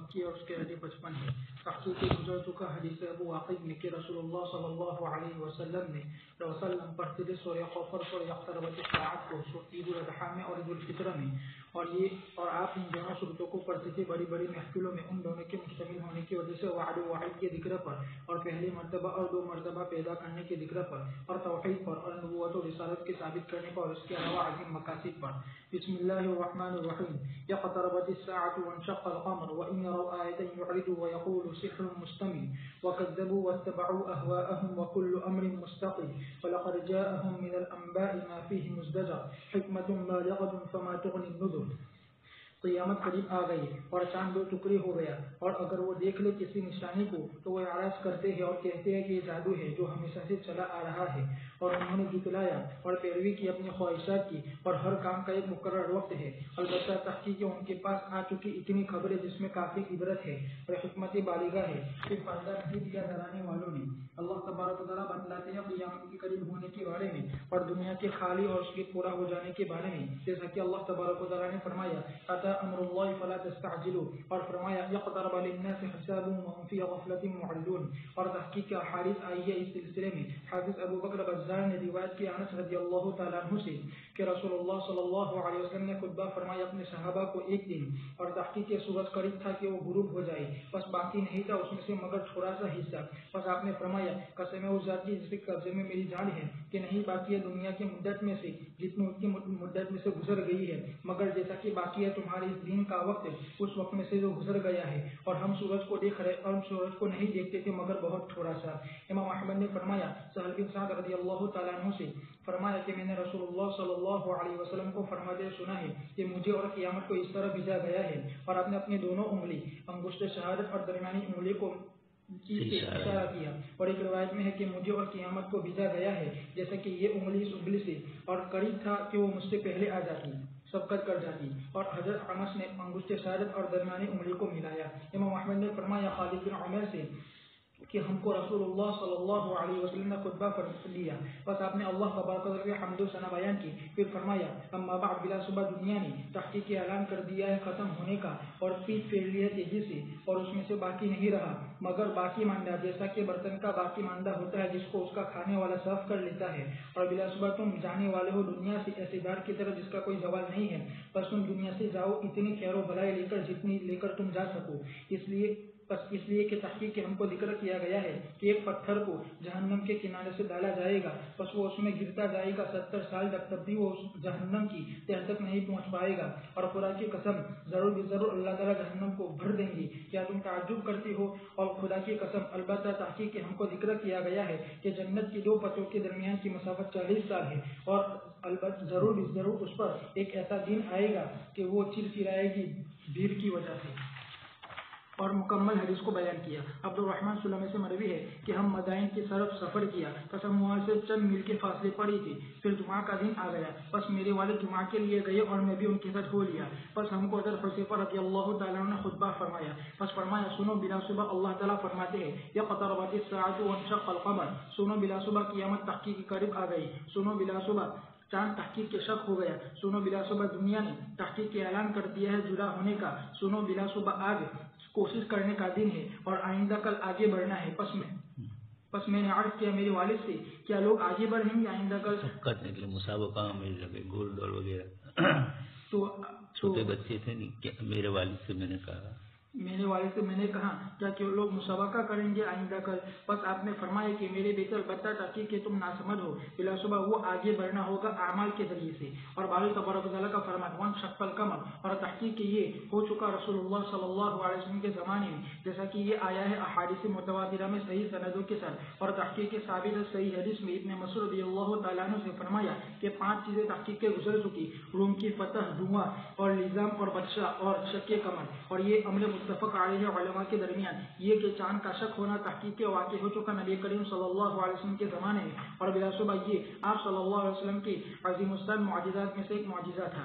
مکی اور اس کے حدیث 55 ہے. تحقیق گزر چکا حدیث ابو واقد نے کہ رسول اللہ صلی اللہ علیہ وسلم پڑھتے تھے سورہ غافر پر اقتربت الساعۃ کو عید الاضحیٰ میں اور عید الفطر میں, اور آپ ان دونوں صورتوں کو پڑھتے تھے بڑی بڑی محفلوں میں ان دونوں کے مشتمل ہونے کی وجہ سے وعد و وعید کے ذکر پر, اور پہلی مرتبہ اور دو مرتبہ پیدا کرنے کے ذکر پر, اور توحید پر, اور نبوت و رسالت کے ثابت کرنے پر, اور اس کے علاوہ عظیم مقاصد پر. بسم اللہ الرحمن الرحیم. اقتربت الساعة وانشق القمر وإن يروا آية يعرضوا ويقولوا سحر مستمر وكذبوا واتبعوا أهواءهم وكل أمر مستقر ولقد جاءهم من الأنباء ما فيه مزدجر حكمة بالغة فما تغني النذر. قیامت قریب آ گئی اور چاند دو ٹکڑے ہو گیا, اور اگر وہ دیکھ لے کسی نشانی کو تو وہ اعراض کرتے ہیں اور کہتے ہیں کہ یہ جادو ہے جو ہمیشہ سے چلا آ رہا ہے, اور انہوں نے جتلایا اور پیروی کی اپنی خواہشات کی, اور ہر کام کا ایک مقرر وقت ہے. البتہ تحقیق ان کے پاس آ چکی اتنی خبریں جس میں کافی عبرت ہے اور حکمت بالغہ ہے, پھر فائدہ نہیں دیا ڈرانے والوں نے. اللہ تبارک و تعالیٰ بتلاتے ہیں قیامت کے قریب ہونے کے بارے میں اور دنیا کے خالی اور اس کے پورا ہو جانے کے بارے میں, جیسا کہ اللہ تبارک و تعالیٰ نے فرمایا اتا امر اللہ فلا تستعجلوا, اور فرمایا اقترب للناس حسابهم وهم في غفلة معرضون. اور تحقیق کے احادیث آئی ہے اس سلسلے میں. حافظ ابو بکر بزار نے روایت کی انس رضی اللہ تعالیٰ عنہ سے کہ رسول اللہ صلی اللہ علیہ وسلم نے خطبہ فرمایا اپنے صحابہ کو ایک دن, اور تحقیق کے سورج قریب تھا کہ وہ غروب ہو جائے, بس باقی نہیں تھا اس میں سے مگر تھوڑا سا حصہ. بس آپ نے فرمایا قسم اس ذات کی جس کے قبضے میں میری جان ہے کہ نہیں باقی ہے دنیا کی مدت میں سے جتنی اس کی مدت میں سے گزر گئی ہے, مگر جیسا کہ باقی ہے تمہارے اس دین کا وقت اس وقت میں سے جو گزر گیا ہے, اور ہم سورج کو دیکھ رہے اور ہم سورج کو نہیں دیکھتے تھے مگر بہت تھوڑا سا. امام احمد نے فرمایا سہل بن سعد رضی اللہ تعالیٰ عنہ سے فرمایا کہ میں نے رسول اللہ صلی اللہ علیہ وسلم کو فرماتے سنا ہے کہ مجھے اور قیامت کو اس طرح بھیجا گیا ہے, اور آپ نے اپنی دونوں انگلی انگشت شہادت اور درمیانی انگلی کو اشارہ کیا, اور ایک روایت میں ہے کہ مجھے اور قیامت کو بھیجا گیا ہے جیسا کہ یہ انگلی اس انگلی سے, اور قریب تھا کہ وہ مجھ سے پہلے آ جاتی سبقت کر جاتی. اور حضرت انس نے انگشت شہادت اور درمیانی انگلی کو ملایا. امام احمد نے فرمایا خالد بن عمر سے کہ ہم کو رسول اللہ صلی اللہ علیہ وسلم نے خطبہ دیا, بس آپ نے اللہ تبارک و تعالیٰ کی حمد و ثنا بیان کی, پھر فرمایا اما بعد بلا صبح دنیا نے تحقیق اعلان کر دیا ہے ختم ہونے کا, اور پیٹ پھیر لیا تیزی سے, اور اس میں سے باقی نہیں رہا مگر باقی ماندہ, جیسا کہ برتن کا باقی ماندہ ہوتا ہے جس کو اس کا کھانے والا صاف کر لیتا ہے. اور بلا صبح تم جانے والے ہو دنیا سے ایسے دار کی طرح جس کا کوئی زوال نہیں ہے, بس تم دنیا سے جاؤ اتنی خیر و بھلائی لے کر جتنی لے کر تم جا سکو. اس لیے کہ تحقیق ہم کو ذکر کیا گیا ہے کہ ایک پتھر کو جہنم کے کنارے سے ڈالا جائے گا, بس وہ اس میں گرتا جائے گا 70 سال تک, تب بھی وہ جہنم کی تہ تک نہیں پہنچ پائے گا. اور خدا کی قسم ضرور اللہ تعالیٰ جہنم کو بھر دیں گی. کیا تم تعجب کرتے ہو؟ اور خدا کی قسم البتہ تحقیق ہم کو ذکر کیا گیا ہے کہ جنت کی دو پتوں کے درمیان کی مسافت 40 سال ہے, اور البتہ ضرور اس پر ایک ایسا دن آئے گا کہ وہ چرچرائے گی بھیڑ کی وجہ سے. اور مکمل حدیث کو بیان کیا. عبد الرحمن سلمی سے مروی ہے کہ ہم مدائن کی طرف سفر کیا, بس ہم وہاں سے چند میل کے فاصلے پر ہی تھے. پھر جمعہ کا دن آ گیا, بس میرے والد جمعہ کے لیے گئے اور میں بھی ان کے ساتھ ہو لیا. بس ہم کو حضرت حذیفہ رضی اللہ تعالیٰ نے خطبہ فرمایا, بس فرمایا سنو بلا صبح اللہ تعالیٰ فرماتے ہیں اقتربت الساعة وانشق القمر, سنو بلا صبح قیامت تحقیق کے قریب آ گئی, سنو بلا صبح چاند تحقیق کے شک ہو گیا, سنو بلا صبح دنیا نے تحقیق کے اعلان کر دیا ہے جدا ہونے کا, سنو بلا صبح آگ کوشش کرنے کا دن ہے اور آئندہ کل آگے بڑھنا ہے. پس میں نے عرض کیا میرے والد سے کیا لوگ آگے بڑھیں گے آئندہ کل کرنے کے لیے مسابقہ میں لگے گول دوڑ وغیرہ, تو چھوٹے بچے تھے نہیں. میرے والد سے میں نے کہا کیا کہ لوگ مسابقہ کریں گے آئندہ کل؟ بس آپ نے فرمایا کہ میرے بیٹے البتہ تحقیق کہ تم ناسمجھ ہو, بلا صبح وہ آگے بڑھنا ہوگا اعمال کے ذریعے سے. اور باری تبارک و تعالیٰ کا فرمان وانشق القمر, اور تحقیق کہ یہ ہو چکا رسول اللہ صلی اللہ علیہ وسلم کے زمانے میں, جیسا کہ یہ آیا ہے احادیث متواترہ میں صحیح سندوں کے ساتھ. اور تحقیق کے ثابت ہے صحیح حدیث میں ابن مسعود رضی اللہ تعالیٰ عنہ سے فرمایا کہ 5 چیزیں تحقیق کے گزر چکی, روم کی فتح, دھواں اور لزام اور بادشاہ اور شک کمر. اور یہ عمل متفق علیہ علماء کے درمیان یہ کہ چاند کا شک ہونا تحقیق کے واقع ہو چکا نبی کریم صلی اللہ علیہ وسلم کے زمانے میں, اور بلا صبح یہ آپ صلی اللہ علیہ وسلم کے عظیم الشان معجزات میں سے ایک معجزہ تھا.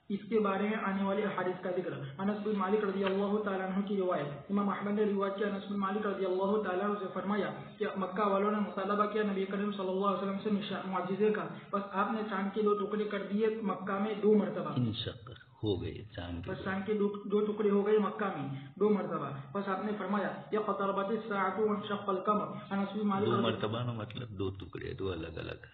اس کے بارے میں آنے والے احادیث کا ذکر. انس بن مالک رضی اللہ تعالیٰ عنہ کی روایت. امام احمد نے روایت کیا انس بن مالک رضی اللہ تعالیٰ عنہ سے فرمایا کہ مکہ والوں نے مطالبہ کیا نبی کریم صلی اللہ علیہ وسلم سے معجزے کا, بس آپ نے چاند کے 2 ٹکڑے کر دیے مکہ میں 2 مرتبہ ہو گئے, چاند کے 2 ٹکڑے ہو گئے مکہ میں 2 مرتبہ. بس آپ نے فرمایا اقتربت الساعة وانشق القمر. انس بن مالک 2 مرتبہ نا مطلب 2 ٹکڑے 2 الگ الگ.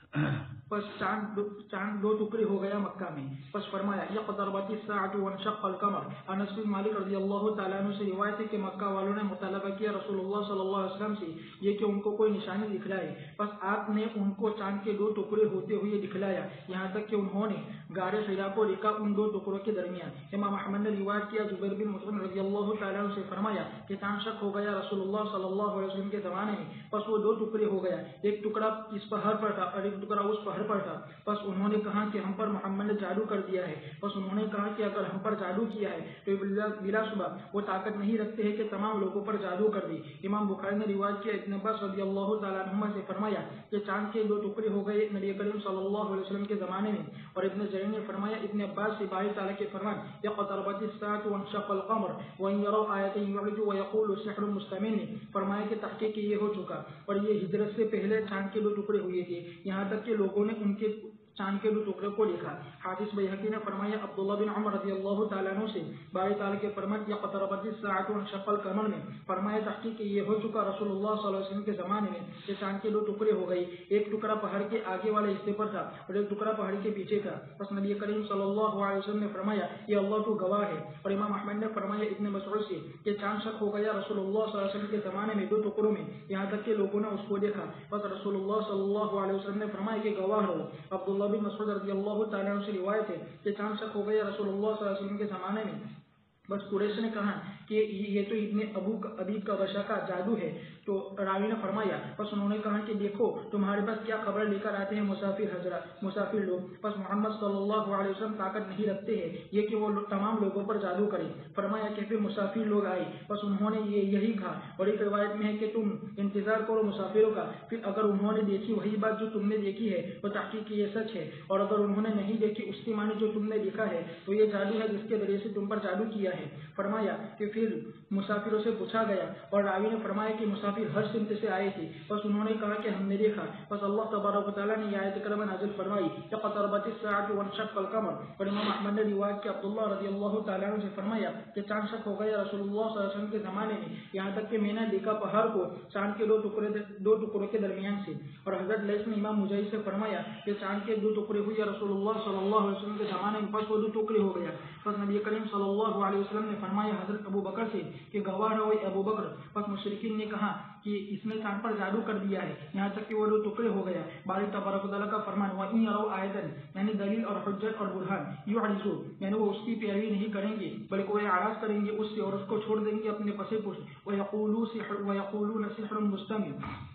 بس چاند 2 ٹکڑے ہو گیا مکہ میں. بس فرمایا اقتربت الساعة وانشق القمر. انس بن مالک رضی اللہ تعالیٰ عنہ سے روایت ہے کہ مکہ والوں نے مطالبہ کیا رسول اللہ صلی اللہ علیہ وسلم سے یہ کہ ان کو کوئی نشانی دکھلائے. بس آپ نے ان کو چاند کے 2 ٹکڑے ہوتے ہوئے دکھلایا یہاں تک کہ انہوں نے غار حرا کو دیکھا ان 2 ٹکڑوں کے درمیان. امام احمد نے روایت کیا جبیر بن مطعم رضی اللہ تعالیٰ عنہ سے فرمایا کہ چاند شق ہو گیا رسول اللہ صلی اللہ علیہ وسلم کے زمانے میں. بس وہ 2 ٹکڑے ہو گیا, ایک ٹکڑا اس پہاڑ پر تھا اور ایک ٹکڑا اس پہاڑ پر تھا. بس انہوں نے کہا کہ ہم پر محمد نے جادو کر دیا ہے. بس انہوں نے کہا کہ اگر ہم پر جادو کیا ہے تو بلا شبہ وہ طاقت نہیں رکھتے ہیں کہ تمام لوگوں پر جادو کر دی. امام بخاری نے روایت کیا ابن عباس رضی اللہ تعالیٰ عنہما سے فرمایا کہ چاند کے 2 ٹکڑے ہو گئے نبی کریم صلی اللہ علیہ وسلم کے زمانے میں. اور ابن جریر نے فرمایا ابن عباس سے باری تعالیٰ کے فرمان اقتربت الساعة وانشق القمر وان يروا آیة يعرضوا ويقولوا سحر مستمر. فرمایا کہ تحقیق یہ ہو چکا اور یہ ہجرت سے پہلے چاند کے 2 ٹکڑے ہوئے تھے یہاں تک کہ لوگوں نے ان کے چاند کے 2 ٹکڑے کو دیکھا. حافظ بیہقی نے فرمایا عبداللہ بن عمر رضی اللہ تعالیٰ عنہ سے باری تعالیٰ کے فرمان اقتربت الساعة وانشق القمر میں فرمایا تحقیق یہ ہو چکا رسول اللہ صلی اللہ علیہ وسلم کے زمانے میں کہ چاند کے 2 ٹکڑے ہو گئی, ایک ٹکڑا پہاڑ کے آگے والے حصے پر تھا اور ایک ٹکڑا پہاڑ کے پیچھے تھا. بس نبی کریم صلی اللہ علیہ وسلم نے فرمایا یہ اللہ کو گواہ ہے. اور امام احمد نے فرمایا ابن مسعود سے کہ چاند شق ہو گیا رسول اللہ صلی اللہ علیہ وسلم کے زمانے میں 2 ٹکڑوں میں یہاں تک کہ لوگوں نے اس کو دیکھا. بس رسول اللہ صلی اللہ علیہ وسلم نے فرمایا کہ گواہ رہو. عبداللہ بن مسعود رضی اللہ تعالیٰ عنہ سے روایت ہے کہ چاند شق ہو گیا رسول اللہ صلی اللہ علیہ وسلم کے زمانے میں. بس قریش نے کہا کہ یہ تو ابن ابی کا وشا کا جادو ہے. تو راوی نے فرمایا بس انہوں نے کہا کہ دیکھو تمہارے پاس کیا خبر لے کر آتے ہیں مسافر لوگ. بس محمد صلی اللہ علیہ وسلم طاقت نہیں رکھتے ہیں یہ کہ وہ تمام لوگوں پر جادو کریں. فرمایا کہ پھر مسافر لوگ آئے. بس انہوں نے یہی کہا اور ایک روایت میں ہے کہ تم انتظار کرو مسافروں کا, پھر اگر انہوں نے دیکھی وہی بات جو تم نے دیکھی ہے تو تحقیق یہ سچ ہے, اور اگر انہوں نے نہیں دیکھی اس کی معنی جو تم نے دیکھا ہے تو یہ جادو ہے جس کے ذریعے سے تم پر جادو کیا ہے. فرمایا کہ پھر مسافروں سے پوچھا گیا اور راوی نے فرمایا کہ مسافر ہر سمت سے آئے تھے. بس انہوں نے کہا کہ ہم نے دیکھا. بس اللہ تبارک و تعالیٰ نے یہ آیت کریمہ نازل فرمائی اقتربت الساعة وانشق القمر. اور امام احمد نے روایت کہ عبداللہ رضی اللہ تعالیٰ عنہ سے فرمایا کہ چاند شق ہو گیا رسول اللہ صلی اللہ علیہ وسلم کے زمانے میں یہاں تک کہ میں نے دیکھا پہاڑ کو چاند کے 2 ٹکڑوں کے درمیان سے. اور حضرت لیث نے امام مجاہد سے فرمایا کہ چاند کے 2 ٹکڑے ہوئے رسول اللہ صلی اللہ علیہ وسلم کے زمانے میں. بس وہ 2 ٹکڑے ہو گیا. بس نبی کریم صلی اللہ علیہ وسلم نے فرمایا حضرت ابو بکر سے کہ گواہ رہو ابو بکر. بس مشرکین نے کہا کہ اس نے چاند پر جادو کر دیا ہے یہاں تک کہ وہ 2 ٹکڑے ہو گیا. باری تبارک و تعالیٰ کا فرمان وَإِن يَرَوْا آیَةً یعنی دلیل اور حجت اور برہان یعرضوا یعنی وہ اس کی پیروی نہیں کریں گے بلکہ وہ اعراض کریں گے اس سے اور اس کو چھوڑ دیں گے اپنے پس پشت. وَيَقُولُونَ سِحْرٌ مُسْتَمِرٌ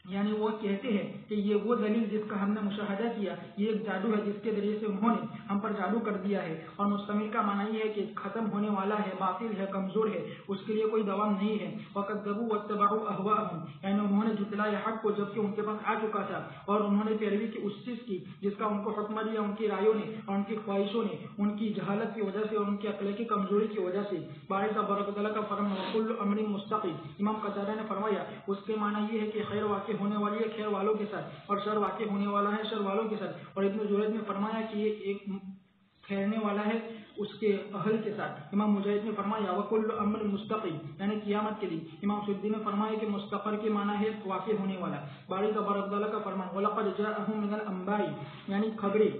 یعنی وہ کہتے ہیں کہ یہ وہ دلیل جس کا ہم نے مشاہدہ کیا یہ ایک جادو ہے جس کے ذریعے سے انہوں نے ہم پر جادو کر دیا ہے. اور مستمر کا معنی یہ ہے کہ ختم ہونے والا ہے, باطل ہے, کمزور ہے, اس کے لیے کوئی دوام نہیں ہے. وَكَذَّبُوا وَاتَّبَعُوا أَهْوَاءَهُمْ یعنی انہوں نے جھٹلایا حق کو جبکہ ان کے پاس آ چکا تھا اور انہوں نے پیروی کی اس چیز کی جس کا ان کو حکم دیا ان کی رائیوں نے اور ان کی خواہشوں نے, ان کی جہالت کی وجہ سے اور ان کی عقل کی کمزوری کی وجہ سے. باری تبارک و تعالیٰ کا فرمان وَكُلُّ أَمْرٍ مُسْتَقِيمٍ. امام قتادہ نے فرمایا اس کے معنی یہ ہے کہ خیر واقع ہونے والی ہے خیر والوں کے ساتھ اور شر واقع ہونے والا ہے شر والوں کے ساتھ. اور ابن جریج نے فرمایا کہ یہ ایک ٹھہرنے والا ہے اس کے اہل کے ساتھ. امام مجاہد نے فرمایا وَكُلُّ أَمْرٍ مُسْتَقِيمٍ یعنی قیامت کے لیے. امام سدی نے فرمایا کہ مستقر کے معنی ہے واقع ہونے والا. باری تبارک تعالیٰ کا فرمان وَلَقَدْ جَاءَهُم مِّنَ الْأَنبَاءِ یعنی خبریں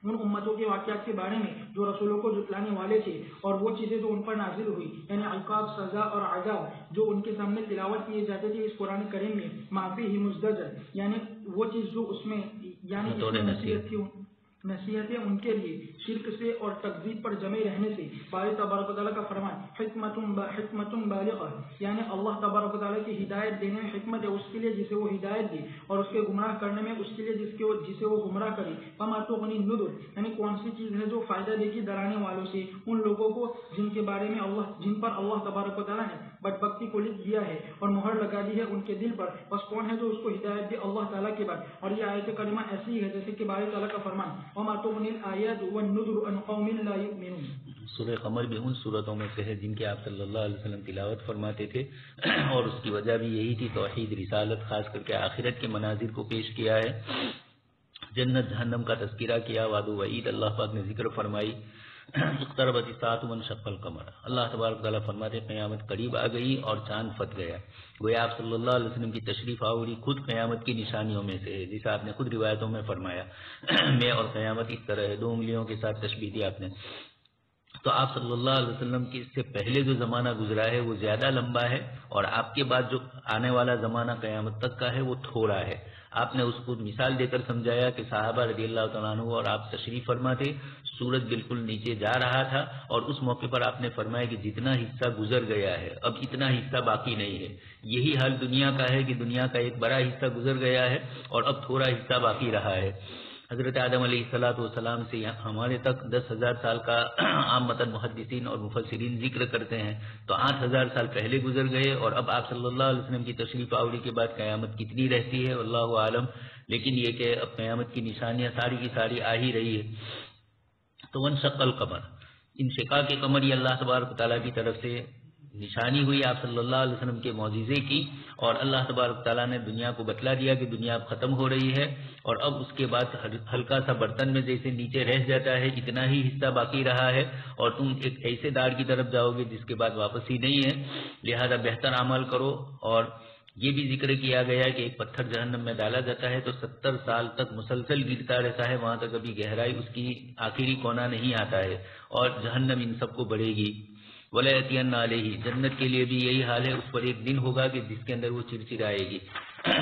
ان امتوں کے واقعات کے بارے میں جو رسولوں کو جھٹلانے والے تھے اور وہ چیزیں جو ان پر نازل ہوئی یعنی عقاب سزا اور عذاب جو ان کے سامنے تلاوت کیے جاتے تھے اس قرآن کریم میں معافی ہی مزدجر یعنی وہ چیز جو اس میں یعنی نصیحتیں ان کے لیے شرک سے اور تکذیب پر جمے رہنے سے. باری تبارک و تعالیٰ کا فرمان حکمت بالغہ یعنی اللہ تبارک و تعالیٰ کی ہدایت دینے میں حکمت ہے اس کے لیے جسے وہ ہدایت دے اور اس کے گمراہ کرنے میں اس کے لیے جسے وہ گمراہ کرے. فما تغنی النذر یعنی کون سی چیز ہے جو فائدہ دے گی ڈرانے والوں سے ان لوگوں کو جن کے بارے میں جن پر اللہ تبارک و تعالیٰ نے بدبختی کو لکھ دیا ہے اور مہر لگا دی ہے ان کے دل پر. بس کون ہے جو اس کو ہدایت دے اللہ تعالیٰ کے بعد. اور یہ آیت کریمہ ایسی ہے جیسے کہ باری تعالیٰ کا فرمان وما تغنی الآیات والنذر عن قوم لا یؤمنون. سورہ قمر بھی ان سورتوں میں سے ہے جن کے آپ صلی اللہ علیہ وسلم تلاوت فرماتے تھے اور اس کی وجہ بھی یہی تھی توحید رسالت خاص کر کے آخرت کے مناظر کو پیش کیا ہے. جنت جہنم کا تذکرہ کیا, وعد و وعید اللہ پاک نے ذکر فرمائی اقتربت الساعۃ وانشق القمر، اللہ تبارک تعالیٰ فرماتے قیامت قریب آ گئی اور چاند پھٹ گیا۔ گویا آپ صلی اللہ علیہ وسلم کی تشریف آوری خود قیامت کی نشانیوں میں سے ہے، جیسا آپ نے خود روایتوں میں فرمایا میں اور قیامت اس طرح ہے، 2 انگلیوں کے ساتھ تشبیہ دی آپ نے۔ تو آپ صلی اللہ علیہ وسلم کی سے پہلے جو زمانہ گزرا ہے وہ زیادہ لمبا ہے، اور آپ کے بعد جو آنے والا زمانہ قیامت تک کا ہے وہ تھوڑا ہے۔ آپ نے اس کو مثال دے کر سمجھایا کہ صحابہ رضی اللہ تعالیٰ عنہ اور آپ تشریف فرما تھے، سورج بالکل نیچے جا رہا تھا، اور اس موقع پر آپ نے فرمایا کہ جتنا حصہ گزر گیا ہے اب اتنا حصہ باقی نہیں ہے۔ یہی حال دنیا کا ہے کہ دنیا کا ایک بڑا حصہ گزر گیا ہے اور اب تھوڑا حصہ باقی رہا ہے۔ حضرت آدم علیہ السلام سے ہمارے تک 10,000 سال کا عامۃ محدثین اور مفسرین ذکر کرتے ہیں، تو 8,000 سال پہلے گزر گئے، اور اب آپ صلی اللہ علیہ وسلم کی تشریف آوری کے بعد قیامت کتنی رہتی ہے واللہ عالم، لیکن یہ کہ اب قیامت کی نشانیاں ساری کی ساری آ ہی رہی ہے۔ تو وانشق القمر، انشقاق کے قمر یہ اللہ تبارک تعالیٰ کی طرف سے نشانی ہوئی آپ صلی اللہ علیہ وسلم کے معجزے کی، اور اللہ تبارک تعالیٰ نے دنیا کو بتلا دیا کہ دنیا اب ختم ہو رہی ہے، اور اب اس کے بعد ہلکا سا برتن میں جیسے نیچے رہ جاتا ہے اتنا ہی حصہ باقی رہا ہے، اور تم ایک ایسے دار کی طرف جاؤ گے جس کے بعد واپسی نہیں ہے، لہذا بہتر عمل کرو۔ اور یہ بھی ذکر کیا گیا کہ ایک پتھر جہنم میں ڈالا جاتا ہے تو 70 سال تک مسلسل گرتا رہتا ہے، وہاں تک ابھی گہرائی اس کی آخری کونا نہیں آتا ہے، اور جہنم ان سب کو بڑھے گی۔ وَلَيَأْتِيَنَّ عَلَيْهِ، جنت کے لیے بھی یہی حال ہے، اس پر ایک دن ہوگا کہ جس کے اندر وہ چرچرائے گی۔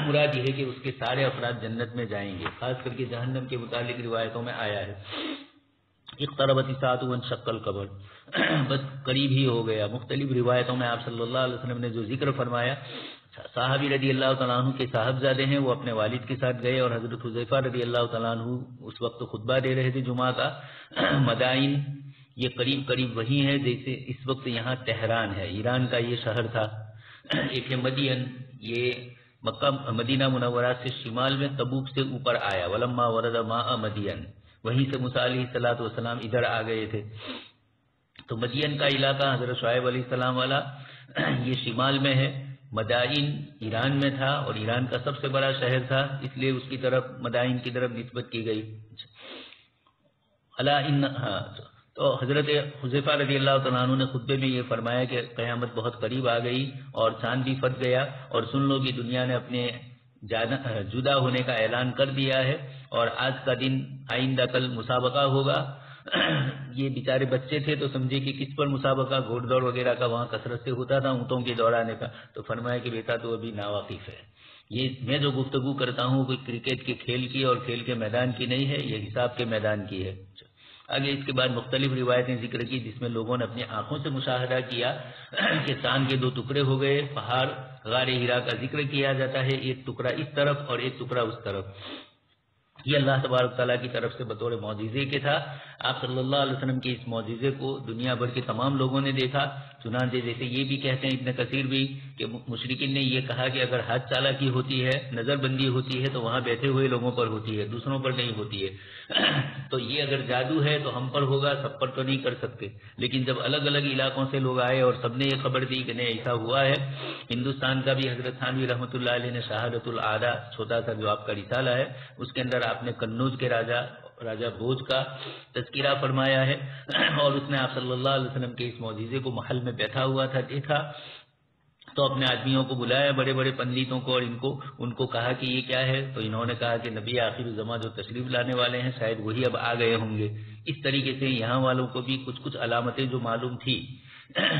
مراد یہ ہے کہ اس کے سارے افراد جنت میں جائیں گے، خاص کر کے جہنم کے متعلق روایتوں میں آیا ہے اقتربت الساعۃ وانشق القمر، بس قریب ہی ہو گیا۔ مختلف روایتوں میں آپ صلی اللہ علیہ وسلم نے جو ذکر فرمایا، صحابی رضی اللہ تعالیٰ عنہ کے صاحبزادے ہیں، وہ اپنے والد کے ساتھ گئے، اور حضرت حذیفہ رضی اللہ تعالیٰ عنہ اس وقت خطبہ دے رہے تھے جمعہ کا۔ مدائن یہ قریب قریب وہی ہے جیسے اس وقت یہاں تہران ہے، ایران کا یہ شہر تھا۔ ایک ہے مدین، یہ مکہ مدینہ منورہ سے شمال میں تبوک سے اوپر آیا، ولما ورد ماء مدین، وہیں سے موسیٰ علیہ السلام ادھر آ گئے تھے۔ تو مدین کا علاقہ حضرت شعیب علیہ السلام والا یہ شمال میں ہے، مدائن ایران میں تھا، اور ایران کا سب سے بڑا شہر تھا، اس لیے اس کی طرف مدائن کی طرف نسبت کی گئی۔ تو حضرت حذیفہ رضی اللہ تعالیٰ عنہ نے خطبے میں یہ فرمایا کہ قیامت بہت قریب آ گئی اور چاند بھی پھٹ گیا، اور سن لو کہ دنیا نے اپنے جدا ہونے کا اعلان کر دیا ہے، اور آج کا دن آئندہ کل مسابقہ ہوگا۔ یہ بیچارے بچے تھے تو سمجھے کہ کس پر مسابقہ، گھوڑ دوڑ وغیرہ کا وہاں کثرت سے ہوتا تھا، اونٹوں کے دوڑانے کا، تو فرمایا کہ بیٹا تو ابھی ناواقف ہے، یہ میں جو گفتگو کرتا ہوں کوئی کرکٹ کے کھیل کی اور کھیل کے میدان کی نہیں ہے، یہ حساب کے میدان کی ہے۔ آگے اس کے بعد مختلف روایتیں ذکر کی جس میں لوگوں نے اپنی آنکھوں سے مشاہدہ کیا کہ چاند کے 2 ٹکڑے ہو گئے، پہاڑ غار ہرا کا ذکر کیا جاتا ہے، ایک ٹکڑا اس طرف اور ایک ٹکڑا اس طرف، یہ اللہ تبارک تعالیٰ کی طرف سے بطور معجزے کے تھا۔ آپ صلی اللہ علیہ وسلم کے اس معجزے کو دنیا بھر کے تمام لوگوں نے دیکھا، چنانچہ جیسے یہ بھی کہتے ہیں ابن کثیر بھی کہ مشرکین نے یہ کہا کہ اگر ہاتھ چالاکی ہوتی ہے، نظر بندی ہوتی ہے تو وہاں بیٹھے ہوئے لوگوں پر ہوتی ہے، دوسروں پر نہیں ہوتی ہے، تو یہ اگر جادو ہے تو ہم پر ہوگا، سب پر تو نہیں کر سکتے۔ لیکن جب الگ الگ علاقوں سے لوگ آئے اور سب نے یہ خبر دی کہ نہیں ایسا ہوا ہے، ہندوستان کا بھی حضرت تھانوی رحمۃ اللہ علیہ نے شہادت العادہ چھوٹا سا جو آپ کا رسالہ ہے اس کے اندر آپ نے قنوج کے راجہ بھوج کا تذکرہ فرمایا ہے، اور اس نے آپ صلی اللہ علیہ وسلم کے اس معجزے کو محل میں بیٹھا ہوا تھا دیکھا، تو اپنے آدمیوں کو بلایا، بڑے بڑے پنڈتوں کو، اور ان کو کہا کہ یہ کیا ہے، تو انہوں نے کہا کہ نبی آخر الزماں جو تشریف لانے والے ہیں شاید وہی اب آ گئے ہوں گے۔ اس طریقے سے یہاں والوں کو بھی کچھ علامتیں جو معلوم تھی،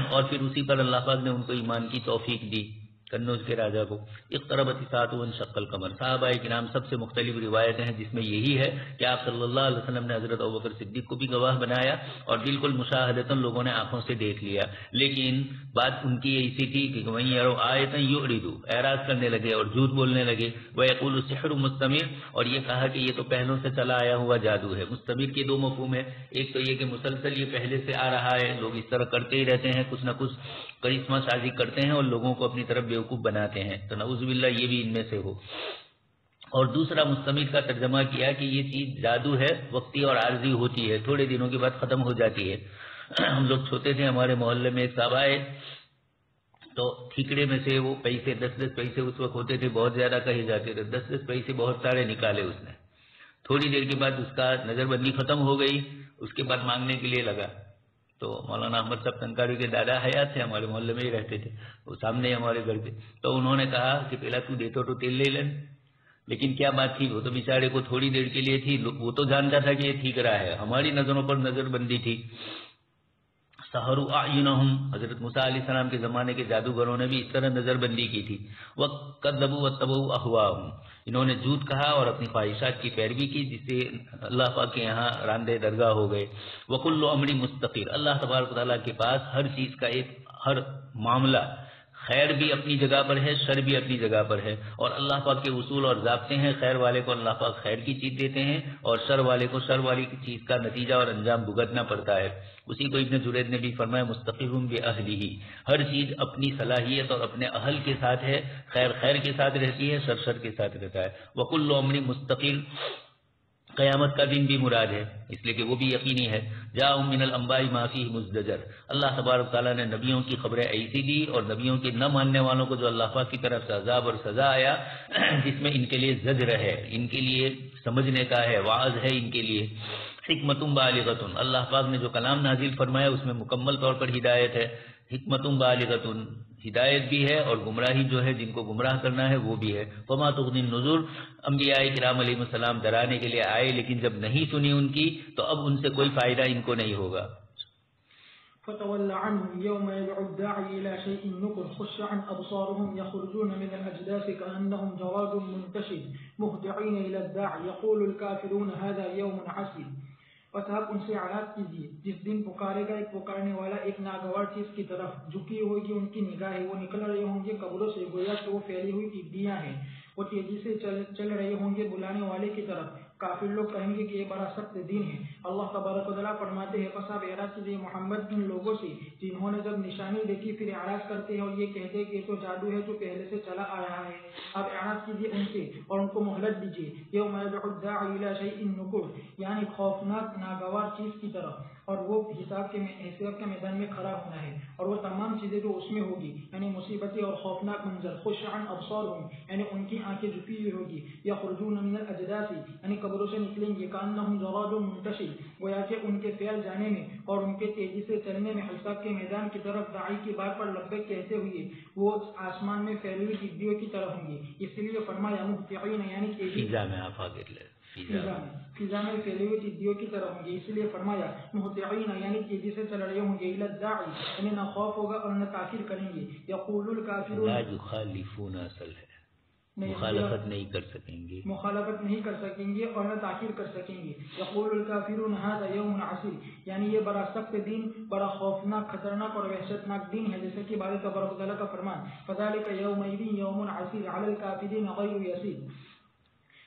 اور پھر اسی پر اللہ پاک نے ان کو ایمان کی توفیق دی، قنوج کے راجہ کو۔ اقتربت الساعۃ وانشق القمر، صحابہ کرام سب سے مختلف روایتیں ہیں جس میں یہی ہے کہ آپ صلی اللہ علیہ وسلم نے حضرت ابوبکر صدیق کو بھی گواہ بنایا، اور بالکل مشاہدتاً لوگوں نے آنکھوں سے دیکھ لیا، لیکن بات ان کی ایسی تھی کہ وہیں یرو آیتاً یعرضوا، اعراض کرنے لگے اور جھوٹ بولنے لگے، ویقول السحر مستمر، اور یہ کہا کہ یہ تو پہلوں سے چلا آیا ہوا جادو ہے۔ مستمر کے 2 مفہوم ہیں، ایک تو یہ کہ مسلسل یہ پہلے سے آ رہا ہے، لوگ اس طرح کرتے ہی رہتے ہیں، کچھ نہ کچھ کرشمہ سازی کرتے ہیں اور لوگوں کو اپنی طرف بیوقوف بناتے ہیں، تو نعوذ باللہ یہ بھی ان میں سے ہو۔ اور دوسرا مستمر کا ترجمہ کیا کہ یہ چیز جادو ہے، وقتی اور عارضی ہوتی ہے، تھوڑے دنوں کے بعد ختم ہو جاتی ہے۔ ہم لوگ چھوٹے تھے، ہمارے محلے میں ایک صاحب آئے تو ٹھیکڑے میں سے وہ پیسے 10 پیسے اس وقت ہوتے تھے، بہت زیادہ کہے جاتے تھے، 10 پیسے بہت سارے نکالے اس نے۔ تھوڑی دیر کے بعد اس کا نظر بندی ختم ہو گئی، اس کے بعد مانگنے کے لیے لگا تو مولانا احمد صاحب تنکاڑی کے دادا حیات تھے، ہمارے محلے میں ہی رہتے تھے، وہ سامنے ہی ہمارے گھر پہ. تو انہوں نے کہا کہ پہلا تو دیتا تو تیل لے لیں. لیکن کیا بات تھی، وہ تو بیچارے کو تھوڑی دیر کے لیے تھی، وہ تو جانتا تھا کہ یہ ٹھیک رہا ہے، ہماری نظروں پر نظر بندی تھی. سحروا اعینہم، حضرت موسیٰ علیہ السلام کے زمانے کے جادوگروں نے بھی اس طرح نظر بندی کی تھی. وَكَذَّبُوا وَاتَّبَعُوا أَهْوَاءَهُمْ، انہوں نے جھوٹ کہا اور اپنی خواہشات کی پیروی کی، جس سے اللہ پاک کے یہاں راندے درگاہ ہو گئے. وَكُلُّ أَمْرٍ مُسْتَقِرٌ، اللہ تبارک و تعالیٰ کے پاس ہر چیز کا ہر معاملہ، خیر بھی اپنی جگہ پر ہے، شر بھی اپنی جگہ پر ہے، اور اللہ پاک کے اصول اور ضابطے ہیں. خیر والے کو اللہ پاک خیر کی چیز دیتے ہیں اور شر والے کو شر والی چیز کا نتیجہ اور انجام بھگتنا پڑتا ہے. اسی کو ابن جرید نے بھی فرمایا مستقر بأہلہ، ہر چیز اپنی صلاحیت اور اپنے اہل کے ساتھ ہے، خیر خیر کے ساتھ رہتی ہے، شر شر کے ساتھ رہتا ہے. وکل امر مستقر، قیامت کا دن بھی مراد ہے اس لیے کہ وہ بھی یقینی ہے. جاء من الانباء ما فیہ مزدجر، اللہ تبارک تعالیٰ نے نبیوں کی خبریں ایسی دی اور نبیوں کے نہ ماننے والوں کو جو اللہ پاک کی طرف سے عذاب اور سزا آیا جس میں ان کے لیے زجر ہے، ان کے لیے سمجھنے کا ہے، واعظ ہے ان کے لیے. حکمت بالغۃ، اللہ پاک نے جو کلام نازل فرمایا اس میں مکمل طور پر ہدایت ہے. حکمت بالغۃ، ہدایت بھی ہے اور گمراہی جو ہے جن کو گمراہ کرنا ہے وہ بھی ہے. فما تغنی النذر، انبیاء کرام علیہ السلام ڈرانے کے لیے آئے لیکن جب نہیں سنی ان کی تو اب ان سے کوئی فائدہ ان کو نہیں ہوگا. فتول عنهم يوم يدعو الداعي إلى شيء نكر خشعا أبصارهم يخرجون من الأجداث كأنهم جراد منتشر مهطعين إلى الداعي يقول الكافرون هذا يوم عسير. بس آپ ان سے اعراض کیجیے، جس دن پکارے گا ایک پکارنے والا ایک ناگوار چیز کی طرف، جھکی ہوگی ان کی نگاہیں، وہ نکل رہے ہوں گے قبروں سے گویا کہ وہ پھیلی ہوئی ٹڈیاں ہیں، وہ تیزی سے چل رہے ہوں گے بلانے والے کی طرف. کافر لوگ کہیں گے کہ یہ بڑا سخت دن ہے. اللہ تبارک و تعالیٰ فرماتے ہیں پس آپ اعراض کیجیے محمد ان لوگوں سے جنہوں نے جب نشانی دیکھی پھر اعراض کرتے ہیں اور یہ کہتے ہیں کہ یہ تو جادو ہے جو پہلے سے چلا آ رہا ہے. آپ اعراض کیجیے ان سے اور ان کو مہلت دیجیے. یوم یدعو الداعی الی شیء نکر، یعنی خوفناک ناگوار چیز کی طرف، اور وہ حساب کے میدان میں کھڑا ہونا ہے اور وہ تمام چیزیں جو اس میں ہوگی یعنی مصیبتیں اور خوفناک منظر. خشعا ابصارهم، یعنی ان کی آنکھیں جھکی ہوئی ہوگی. یخرجون من الاجداث، یعنی قبروں سے نکلیں گے. کانہم جراد منتشر، گویا کہ ان کے پھیل جانے میں اور ان کے تیزی سے چلنے میں حساب کے میدان کی طرف داعی کی بات پر لبیک کہتے ہوئے وہ آسمان میں پھیلی ہوئی ٹڈیوں کی طرف ہوں گے. اس لیے فرمایا مہطعین، یعنی فضا میں آپ آگے لے فضا میں پھیلی ہوئی ٹڈیوں کی طرف ہوں گے. اس لیے فرمایا مہطعین، یعنی تیزی سے چل رہے ہوں گے. الی الداعی، یعنی نہ خوف ہوگا اور نہ تاخیر کریں گے. یقول الکافرون، لا یخالفون اصل ہے، مخالفت نہیں کر سکیں گے اور نہ تاخیر کر سکیں گے. یقول الکافرون ھذا یوم عسیر، یعنی یہ بڑا سخت دن، بڑا خوفناک، خطرناک اور وحشتناک دن ہے، جیسے کہ باری تبارک و تعالیٰ کا فرمان فذلک یومئذ یوم عسیر علی الکافرین غیر یسیر.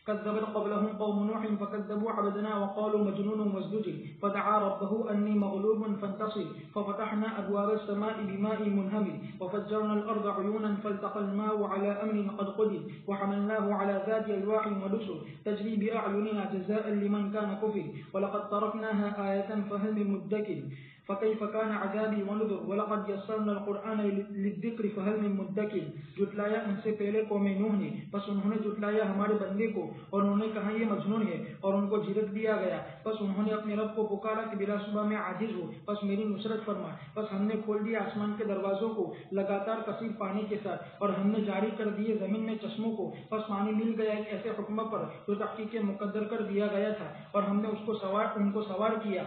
كذبت قبلهم قوم نوح فكذبوا عبدنا وقالوا مجنون وازدجر فدعا ربه أني مغلوب فانتصر ففتحنا أبواب السماء بماء منهمر وفجرنا الأرض عيونا فالتقى الماء على أمر قد قدر وحملناه على ذات ألواح ودسر تجري بأعيننا جزاء لمن كان كفر ولقد تركناها آية فهل من مدكر فكيف كان عذابي ونذر ولقد يسرنا القرآن للذكر فهل من مدكر. جھٹلایا ان سے پہلے قوم نوح نے، بس انہوں نے جھٹلایا ہمارے بندے کو اور انہوں نے کہا یہ مجنون ہے اور ان کو جھڑک دیا گیا. بس انہوں نے اپنے رب کو پکارا کہ بلا شبہ میں عاجز ہوں، بس میری نصرت فرما. بس ہم نے کھول دیا آسمان کے دروازوں کو لگاتار کثیر پانی کے ساتھ اور ہم نے جاری کر دیے زمین میں چشموں کو. بس پانی مل گیا ایک ایسے حکم پر جو تحقیق مقدر کر دیا گیا تھا اور ہم نے ان کو سوار کیا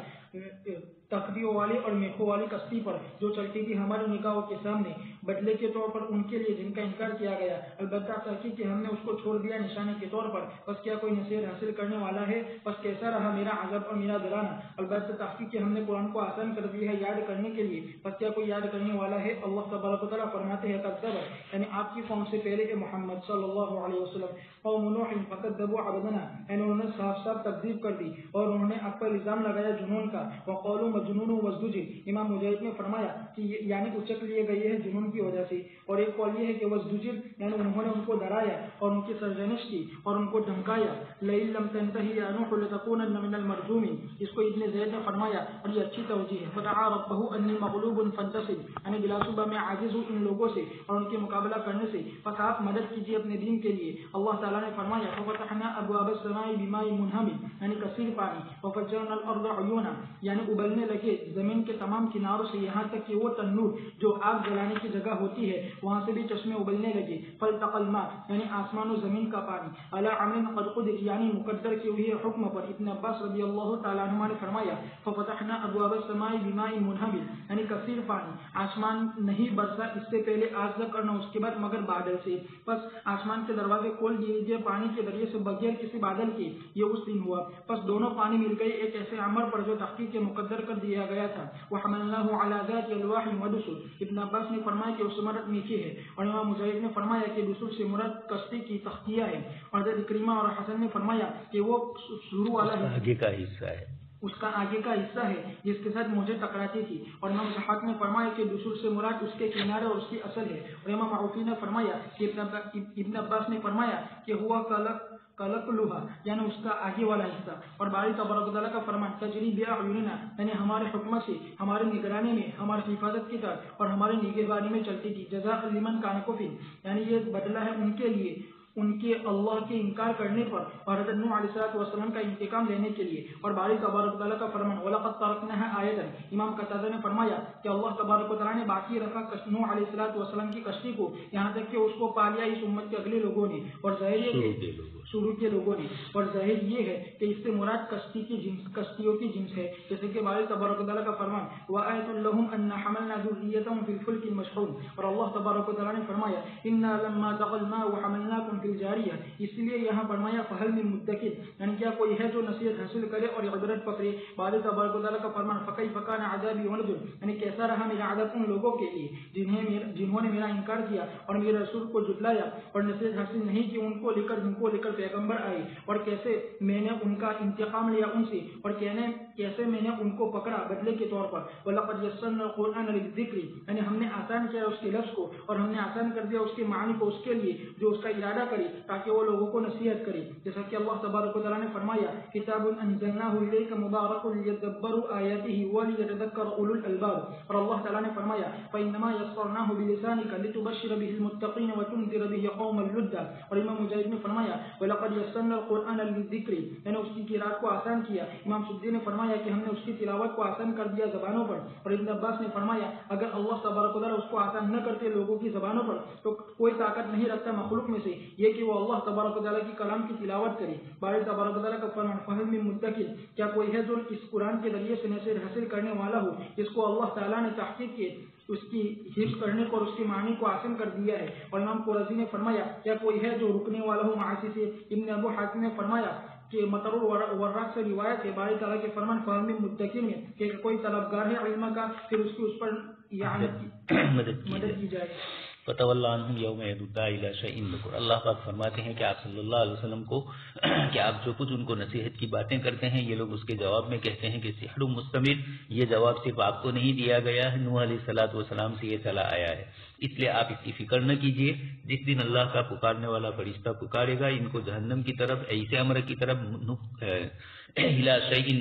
تخبیوں والی اور میخوں والی کشتی پر جو چلتی تھی ہماری نگاہوں کے سامنے، بدلے کے طور پر ان کے لیے جن کا انکار کیا گیا. البتہ تحقیق کہ ہم نے اس کو چھوڑ دیا نشانے کے طور پر. بس کیا کوئی نصیحت حاصل کرنے والا ہے؟ بس کیسا رہا میرا عذاب اور میرا ڈرانا. البتہ تحقیق کہ ہم نے قرآن کو آسان کر دیا ہے یاد کرنے کے لیے. بس کیا کوئی یاد کرنے والا ہے؟ اللہ تبارک و تعالیٰ فرماتے ہیں کذب، یعنی آپ کی قوم سے پہلے کہ محمد صلی اللہ علیہ وسلم قوم نوح فکذبوا عبدنا، یعنی انہوں نے صاف صاف تکذیب کر دی اور انہوں نے آپ پر الزام لگایا جنون کا. وقالوا مجنون وازدجر، امام مجاہد نے فرمایا کہ یعنی اچک لیے گئے ہیں جنون کی وجہ سے. اور ایک قول یہ ہے کہ وازدجر یعنی انہوں نے ان کو ڈرایا اور ان کی سرزنش کی اور ان کو دھمکایا. لئن لم تنتهي يا نوح لتكونن من المرجومين، اس کو ابن زید نے فرمایا اور یہ اچھی توجیہ ہے. فدعا ربه انی مغلوب فانتصر، یعنی بلا شبہ میں عاجز ہوں ان لوگوں سے اور ان کے مقابلہ کرنے سے، بس آپ مدد کیجیے اپنے دین کے لیے. اللہ تعالیٰ نے فرمایا ففتحنا ابواب السماء بماء منهمر، یعنی کثیر پانی. وفجرنا الارض عیونا، یعنی ابلنے لگے زمین کے تمام کناروں سے یہاں تک کہ وہ تنور جو آگ جلانے کی جگہ ہوتی ہے وہاں سے بھی چشمے ابلنے لگے. فالتقى الماء یعنی آسمان و زمین کا پانی على امر قد قدر یعنی مقدر کے ہوئے حکم پر. ابن عباس رضی اللہ تعالیٰ عنہ نے فرمایا ففتحنا ابواب السماء بماء منهمل یعنی کثیر پانی آسمان نہیں برسا اس سے پہلے آج تک اور نہ اس کے بعد مگر بادل سے. بس آسمان کے دروازے کھول دیے گئے پانی کے ذریعے سے بغیر کسی بادل کے. یہ اس دن ہوا. بس دونوں پانی مل گئے ایک ایسے عمر پر جو تحقیق کے مقدر کر دیا گیا تھا. وحملناه على ذات الواح ودسر. ابن عباس نے فرمایا کہ اس سے مراد نیچے ہے اور امام مجاہد نے فرمایا کہ دسر سے مراد کشتی کی تختیاں ہے. اور حضرت اکرمہ اور حسن نے فرمایا کہ وہ شروع والا آگے کا حصہ ہے اس کا آگے کا حصہ ہے جس کے ساتھ موجیں ٹکراتی تھی. اور امام ضحاک نے فرمایا کہ دسر سے مراد اس کے کنارے اور اس کی اصل ہے. اور امام عوفی نے فرمایا کہ ابن عباس نے فرمایا کہ ہوا کلک لوہا یعنی اس کا آگے والا حصہ. اور باری تبارک و تعالیٰ کا فرمان تجری بأعیننا یعنی ہمارے حکم سے ہماری نگرانی میں ہماری حفاظت کی طرف اور ہماری نگہبانی میں چلتی تھی. جزاء لمن کان کفر یعنی یہ بدلہ ہے ان کے لیے ان کے اللہ کے انکار کرنے پر اور حضرت نوح علیہ السلام کا انتقام لینے کے لیے. اور باری تبارک و تعالیٰ کا فرمان وَلَقَدْ تَرَكْنَاهَا آیَةً. امام قتادہ نے فرمایا کہ اللہ تبارک و تعالیٰ نے باقی رکھا نوح علیہ السلام کی کشتی کو یہاں تک کہ اس کو پا لیا اس امت کے اگلے لوگوں نے اور شروع کے لوگوں نے. اور ظاہر یہ ہے کہ اس سے مراد کشتیوں کی جنس ہے جیسے کہ باری تبارک و تعالیٰ کا فرمان وَآيَةٌ لَهُمْ أَنَّا حَمَلْنَا ذُرِّيَّتَهُمْ فِي الْفُلْكِ الْمَشْحُونِ. اور اللہ تبارک و تعالیٰ نے فرمایا إِنَّا لَمَّا طَغَى الْمَاءُ وَحَمَلْنَاكُمْ فِي الْجَارِيَةِ. اس لیے یہاں فرمایا فہل من مدکر یعنی کیا کوئی ہے جو نصیحت حاصل کرے اور عبرت پکڑے. باری تبارک و تعالیٰ کا فرمان فَكَيْفَ كَانَ عَذَابِي وَنُذُرِ یعنی کیسا رہا میرا عذاب ان لوگوں کے لیے جنہوں نے میرا انکار کیا اور میرے رسول کو جھٹلایا اور نصیحت حاصل نہیں کی ان کو لے کر پیغمبر آئے. اور کیسے میں نے ان کا انتقام لیا ان سے اور کیسے میں نے ان کو پکڑا بدلے کے طور پر. وَلَقَدْ يَسَّرْنَا الْقُرْآنَ لِلذِّكْرِ یعنی ہم نے آسان کیا اس کے لفظ کو اور ہم نے آسان کر دیا اس کے معنی کو اس کے لیے جو اس کا ارادہ کرے تاکہ وہ لوگوں کو نصیحت کرے. جیسا کہ اللہ تبارک و تعالیٰ نے فرمایا کتاب انزلناہ الیک مبارک لیدبروا آیاتہ وليتذکر اولو الالباب. اور اللہ تعالیٰ نے فرمایا فانما یسرناہ بلسانک لتبشر به المتقین وتنذر به قوما لدا. اور امام مجاہد نے فرمایا ولقد یسرنا القرآن للذکر یعنی اس کی قرات کو آسان کیا. امام سدی نے فرمایا کہ ہم نے اس کی تلاوت کو آسان کر دیا زبانوں پر. اور ابن عباس نے فرمایا اگر اللہ تبارک و تعالیٰ اس کو آسان نہ کرتے لوگوں کی زبانوں پر تو کوئی طاقت نہیں رکھتا مخلوق میں سے یہ کہ وہ اللہ تبارک و تعالیٰ کی کلام کی تلاوت کرے. باری تبارک و تعالیٰ کا فرمان فہل من مدکر کیا کوئی ہے جو اس قرآن کے ذریعے سے نصیحت حاصل کرنے والا ہو جس کو اللہ تعالیٰ نے تحقیق کے اس کی حفظ کرنے کو اور اس کے معنی کو آسان کر دیا ہے. اور امام قرظی نے فرمایا کیا کوئی ہے جو رکنے والا ہو معاصی سے. ابن ابو حاتم نے فرمایا کہ مطر الوراق سے روایت ہے باری تعالیٰ کے فرمان فہل من مدکر میں کہ کوئی طلبگار ہے علم کا پھر اس کی اس پر مدد کی جائے. فتول عنہم یوم یدعا الی شیء نکر. اللہ پاک فرماتے ہیں کہ آپ صلی اللہ علیہ وسلم کو کہ آپ جو کچھ ان کو نصیحت کی باتیں کرتے ہیں یہ لوگ اس کے جواب میں کہتے ہیں کہ سحر مستمر. یہ جواب صرف آپ کو نہیں دیا گیا ہے نوح علیہ السلام سے یہ چلا آیا ہے اس لیے آپ اس کی فکر نہ کیجیے. جس دن اللہ کا پکارنے والا فرشتہ پکارے گا ان کو جہنم کی طرف ایسے امر کی طرف الی شیء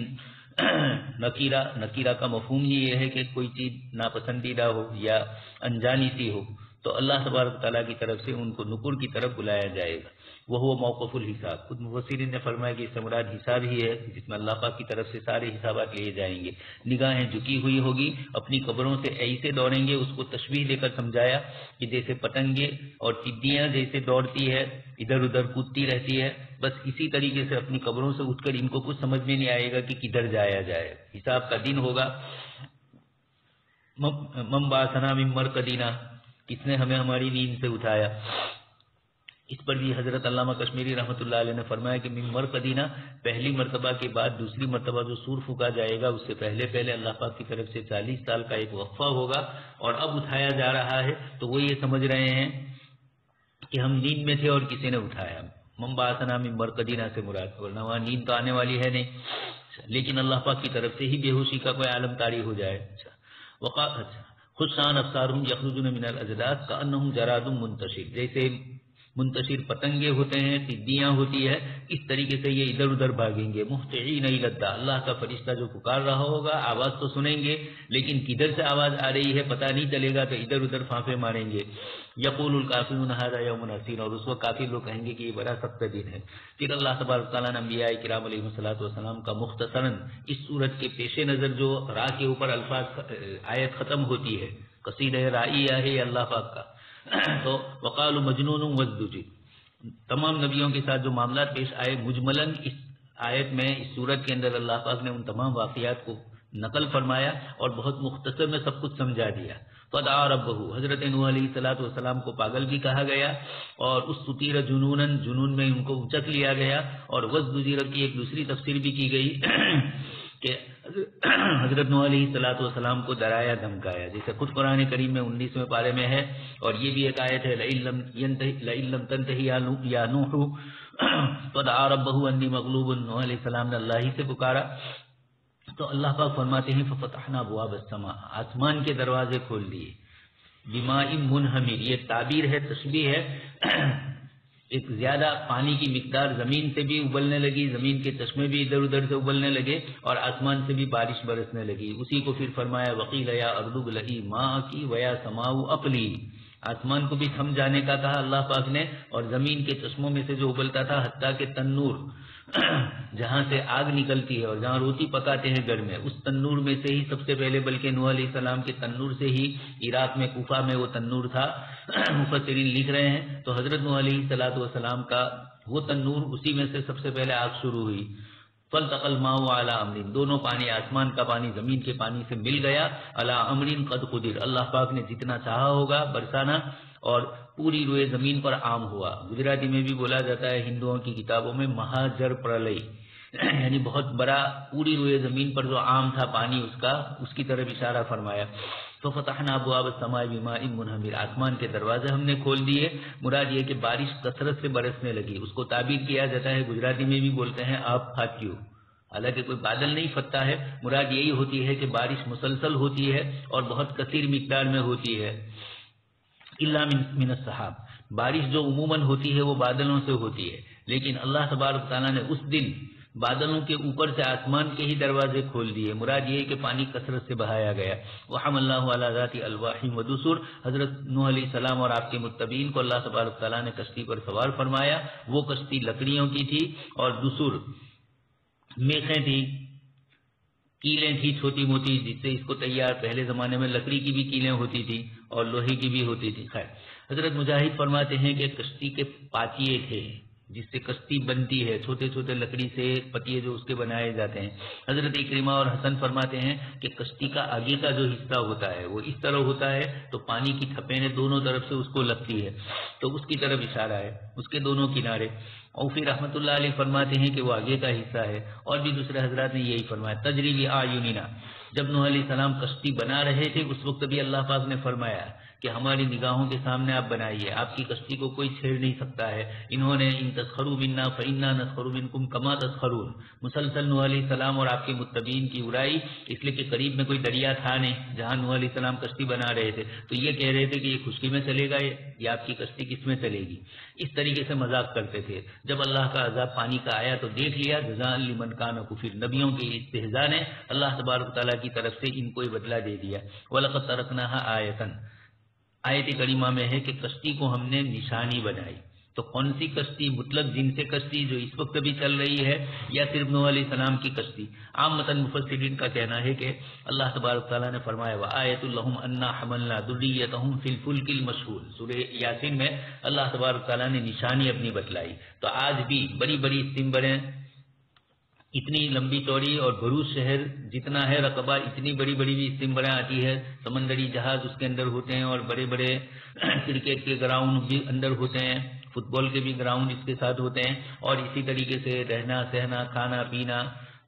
نکیرہ کا مفہوم یہ ہے کہ کوئی چیز ناپسندیدہ ہو یا انجانی سی ہو تو اللہ تبارک تعالیٰ کی طرف سے ان کو نکر کی طرف بلایا جائے گا. وہ موقف الحساب. خود مفسرین نے فرمایا کہ اس سے مراد حساب ہی ہے جس میں اللہ پاک کی طرف سے سارے حسابات لیے جائیں گے. نگاہیں جھکی ہوئی ہوگی اپنی قبروں سے ایسے دوڑیں گے. اس کو تشبیہ دے کر سمجھایا کہ جیسے پتنگیں اور ٹڈیاں جیسے دوڑتی ہے ادھر ادھر کودتی رہتی ہے بس اسی طریقے سے اپنی قبروں سے اٹھ کر ان کو کچھ سمجھ میں نہیں آئے گا کہ کدھر جایا جائے. حساب کا دن ہوگا. من بعثنا من مرقدنا کس نے ہمیں ہماری نیند سے اٹھایا. اس پر بھی حضرت علامہ کشمیری رحمۃ اللہ علیہ نے فرمایا کہ من مرقدنا پہلی مرتبہ کے بعد دوسری مرتبہ جو سور پھونکا جائے گا اس سے پہلے اللہ پاک کی طرف سے 40 سال کا ایک وقفہ ہوگا اور اب اٹھایا جا رہا ہے تو وہ یہ سمجھ رہے ہیں کہ ہم نیند میں تھے اور کسی نے اٹھایا. من بعثنا من مرقدنا سے مراد ورنہ وہاں نیند تو آنے والی ہے نہیں لیکن اللہ پاک کی طرف سے ہی بے ہوشی کا کوئی عالم طاری ہو جائے. خود شان افسارہم یخرجون من الاجداث کانہم جراد منتشر. جیسے منتشر پتنگے ہوتے ہیں، تدیاں ہوتی ہے، اس طریقے سے یہ ادھر ادھر بھاگیں گے. مہطعین الی الداع، اللہ کا فرشتہ جو پکار رہا ہوگا آواز تو سنیں گے لیکن کدھر سے آواز آ رہی ہے پتہ نہیں چلے گا، تو ادھر ادھر پھانپے ماریں گے. یقول الکافرون ھذا یوم عسیر، اور اس وقت کافر لوگ کہیں گے کہ یہ بڑا سخت دن ہے. پھر اللہ تبارک تعالیٰ نے انبیاء کرام علیہ الصلوۃ والسلام کا مختصراً اس صورت کے پیش نظر جو را کے اوپر الفاظ آیت ختم ہوتی ہے، قصیدہ رائیہ ہے اللہ پاک کا، تو وقالوا مجنون وازدجر، تمام نبیوں کے ساتھ جو معاملات پیش آئے مجملاً اس آیت میں، اس صورت کے اندر اللہ پاک نے ان تمام واقعات کو نقل فرمایا اور بہت مختصر میں سب کچھ سمجھا دیا. فدعا ربہ، حضرت نوح علیہ السلام کو پاگل بھی کہا گیا اور اس سطیر جنون میں ان کو اچک لیا گیا. اور وازدجر کی ایک دوسری تفسیر بھی کی گئی کہ حضرت نوح علیہ السلام کو ڈرایا دھمکایا، جیسے خود قرآن کریم میں 19ویں پارے میں ہے. اور یہ بھی ایک آیت ہے لئن لم تنتہی یا نوح فدعا ربہ انی مغلوب، نوح علیہ السلام نے اللہ ہی سے پکارا. تو اللہ پاک فرماتے ہیں ففتحنا ابواب السماء، آسمان کے دروازے کھول دیے. بماء منہمر، یہ تعبیر ہے، تشبیہ ہے. ایک زیادہ پانی کی مقدار زمین سے بھی ابلنے لگی، زمین کے چشمے بھی ادھر ادھر سے ابلنے لگے اور آسمان سے بھی بارش برسنے لگی. اسی کو پھر فرمایا وقیل یا ارض ابلعی ماءکی ویا سماء اقلی، آسمان کو بھی تھم جانے کا کہا اللہ پاک نے، اور زمین کے چشموں میں سے جو ابلتا تھا حتیٰ کہ تنور جہاں سے آگ نکلتی ہے اور جہاں روٹی پکاتے ہیں گھر میں، اس تنور میں سے ہی سب سے پہلے، بلکہ نوح علیہ السلام کے تنور سے ہی، عراق میں کوفہ میں وہ تنور تھا، مفسرین لکھ رہے ہیں. تو حضرت نوح علیہ السلام کا وہ تنور، اسی میں سے سب سے پہلے آگ شروع ہوئی. فالتقى الماء على امر، دونوں پانی، آسمان کا پانی زمین کے پانی سے مل گیا. على امر قد قدر، اللہ پاک نے جتنا چاہا ہوگا برسانا، اور پوری روئے زمین پر عام ہوا. گجراتی میں بھی بولا جاتا ہے ہندوؤں کی کتابوں میں مہاجر پرلئی، یعنی بہت بڑا پوری روئے زمین پر جو عام تھا پانی اس کی طرف اشارہ فرمایا. تو فتحنا ابواب السماء بماء منہمر، آسمان کے دروازے ہم نے کھول دیے. مراد یہ کہ بارش کثرت سے برسنے لگی. اس کو تعبیر کیا جاتا ہے، گجراتی میں بھی بولتے ہیں آپ پھاتیو، حالانکہ کوئی بادل نہیں پھٹتا ہے، مراد یہی ہوتی ہے کہ بارش مسلسل ہوتی ہے اور بہت کثیر مقدار میں ہوتی ہے. الا من السحاب، بارش جو عموماً ہوتی ہے وہ بادلوں سے ہوتی ہے، لیکن اللہ تبارک تعالیٰ نے اس دن بادلوں کے اوپر سے آسمان کے ہی دروازے کھول دیے. مراد یہ ہے کہ پانی کثرت سے بہایا گیا. وحملناہ علی ذات الواح ودسر، حضرت نوح علیہ السلام اور آپ کے متبعین کو اللہ تبارک تعالیٰ نے کشتی پر سوار فرمایا. وہ کشتی لکڑیوں کی تھی اور دسر میخیں تھی، کیلیں تھی چھوٹی موٹی، جس سے اس کو تیار، پہلے زمانے میں لکڑی کی بھی کیلیں ہوتی تھی اور لوہے کی بھی ہوتی تھی. خیر، حضرت مجاہد فرماتے ہیں کہ کشتی کے پاتیے تھے جس سے کشتی بنتی ہے، چھوٹے چھوٹے لکڑی سے پتیے جو اس کے بنائے جاتے ہیں. حضرت اکرمہ اور حسن فرماتے ہیں کہ کشتی کا آگے کا جو حصہ ہوتا ہے وہ اس طرح ہوتا ہے تو پانی کی تھپینیں دونوں طرف سے اس کو لگتی ہے، تو اس کی طرف اشارہ ہے، اس کے دونوں کنارے. اور پھر رحمۃ اللہ علیہ فرماتے ہیں کہ وہ آگے کا حصہ ہے. اور بھی دوسرے حضرات نے یہی فرمایا. تجری بأعیننا، جب نوح علیہ السلام کشتی بنا رہے تھے اس وقت بھی اللہ پاک نے فرمایا کہ ہماری نگاہوں کے سامنے آپ بنائیے، آپ کی کشتی کو کوئی چھیڑ نہیں سکتا ہے. انہوں نے ان تسخروا منا فإنا نسخر منکم کما تسخرون، مسلسل نوح علیہ السلام اور آپ کے متبعین کی اڑائی، اس لیے کہ قریب میں کوئی دریا تھا نہیں جہاں نوح علیہ السلام کشتی بنا رہے تھے، تو یہ کہہ رہے تھے کہ یہ خشکی میں چلے گا یا آپ کی کشتی کس میں چلے گی. اس طریقے سے مذاق کرتے تھے. جب اللہ کا عذاب پانی کا آیا تو دیکھ لیا، جزاء لمن کان کفر، نبیوں کے استہزاء نے اللہ تبارک تعالیٰ کی طرف سے ان کو بدلہ دے دیا. وَلَقَدْ تَرَكْنَاهَا آیَةً، آیت کریمہ میں ہے کہ کشتی کو ہم نے نشانی بنائی. تو کون سی کشتی؟ مطلق جنس کشتی جو اس وقت بھی چل رہی ہے، یا صرف نوح علیہ السلام کی کشتی؟ عامةً مفسرین کا کہنا ہے کہ اللہ تبارک تعالیٰ نے فرمایا وَآیَةٌ لَهُمْ أَنَّا حَمَلْنَا ذُرِّيَّتَهُمْ فِي الْفُلْكِ الْمَشْحُونِ، سورہ یاسین میں اللہ تبارک تعالیٰ نے نشانی اپنی بتلائی. تو آج بھی بڑی بڑی استمبریں، اتنی لمبی چوڑی، اور بھروچ شہر جتنا ہے رقبہ، اتنی بڑی بڑی بھی استمبریں آتی ہے، سمندری جہاز اس کے اندر ہوتے ہیں، اور بڑے بڑے کرکٹ کے گراؤنڈ بھی اندر ہوتے ہیں، فٹ بال کے بھی گراؤنڈ اس کے ساتھ ہوتے ہیں، اور اسی طریقے سے رہنا سہنا، کھانا پینا،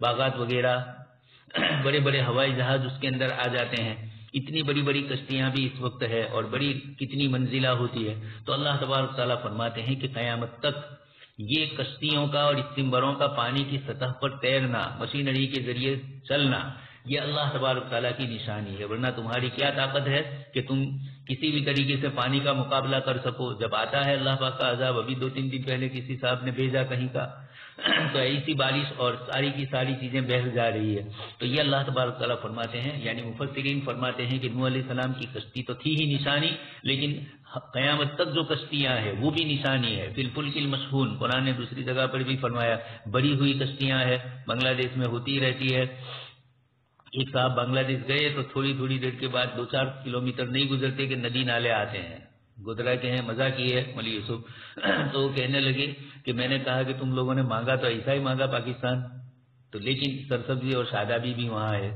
باغات وغیرہ، بڑے بڑے ہوائی جہاز اس کے اندر آ جاتے ہیں. اتنی بڑی بڑی کشتیاں بھی اس وقت ہے، اور بڑی کتنی منزلہ ہوتی ہے. تو اللہ تبارک تعالیٰ فرماتے ہیں کہ قیامت تک یہ کشتیوں کا اور استمبروں کا پانی کی سطح پر تیرنا، مشینری کے ذریعے چلنا، یہ اللہ تبارک تعالیٰ کی نشانی ہے، ورنہ تمہاری کیا طاقت ہے کہ تم کسی بھی طریقے سے پانی کا مقابلہ کر سکو؟ جب آتا ہے اللہ پاک کا عذاب، ابھی 2-3 دن پہلے کسی صاحب نے بھیجا کہیں کا، تو ایسی بارش اور ساری کی ساری چیزیں بہہ جا رہی ہے. تو یہ اللہ تبارک تعالیٰ فرماتے ہیں، یعنی مفسرین فرماتے ہیں کہ نوح علیہ السلام کی کشتی تو تھی ہی نشانی، لیکن قیامت تک جو کشتیاں ہیں وہ بھی نشانی ہے. فی الفلک المشحون، قرآن نے دوسری جگہ پر بھی فرمایا بڑی ہوئی کشتیاں ہیں، بنگلہ دیش میں ہوتی رہتی ہے. ایک صاحب بنگلہ دیش گئے تو تھوڑی دیر کے بعد 2-4 کلومیٹر نہیں گزرتے کہ ندی نالے آتے ہیں. گزرا کے ہیں، مزہ کی ہے مولوی یوسف. تو وہ کہنے لگے کہ میں نے کہا کہ تم لوگوں نے مانگا تو ایسا ہی مانگا پاکستان، تو لیکن سرسبزی اور شادابی بھی وہاں ہے،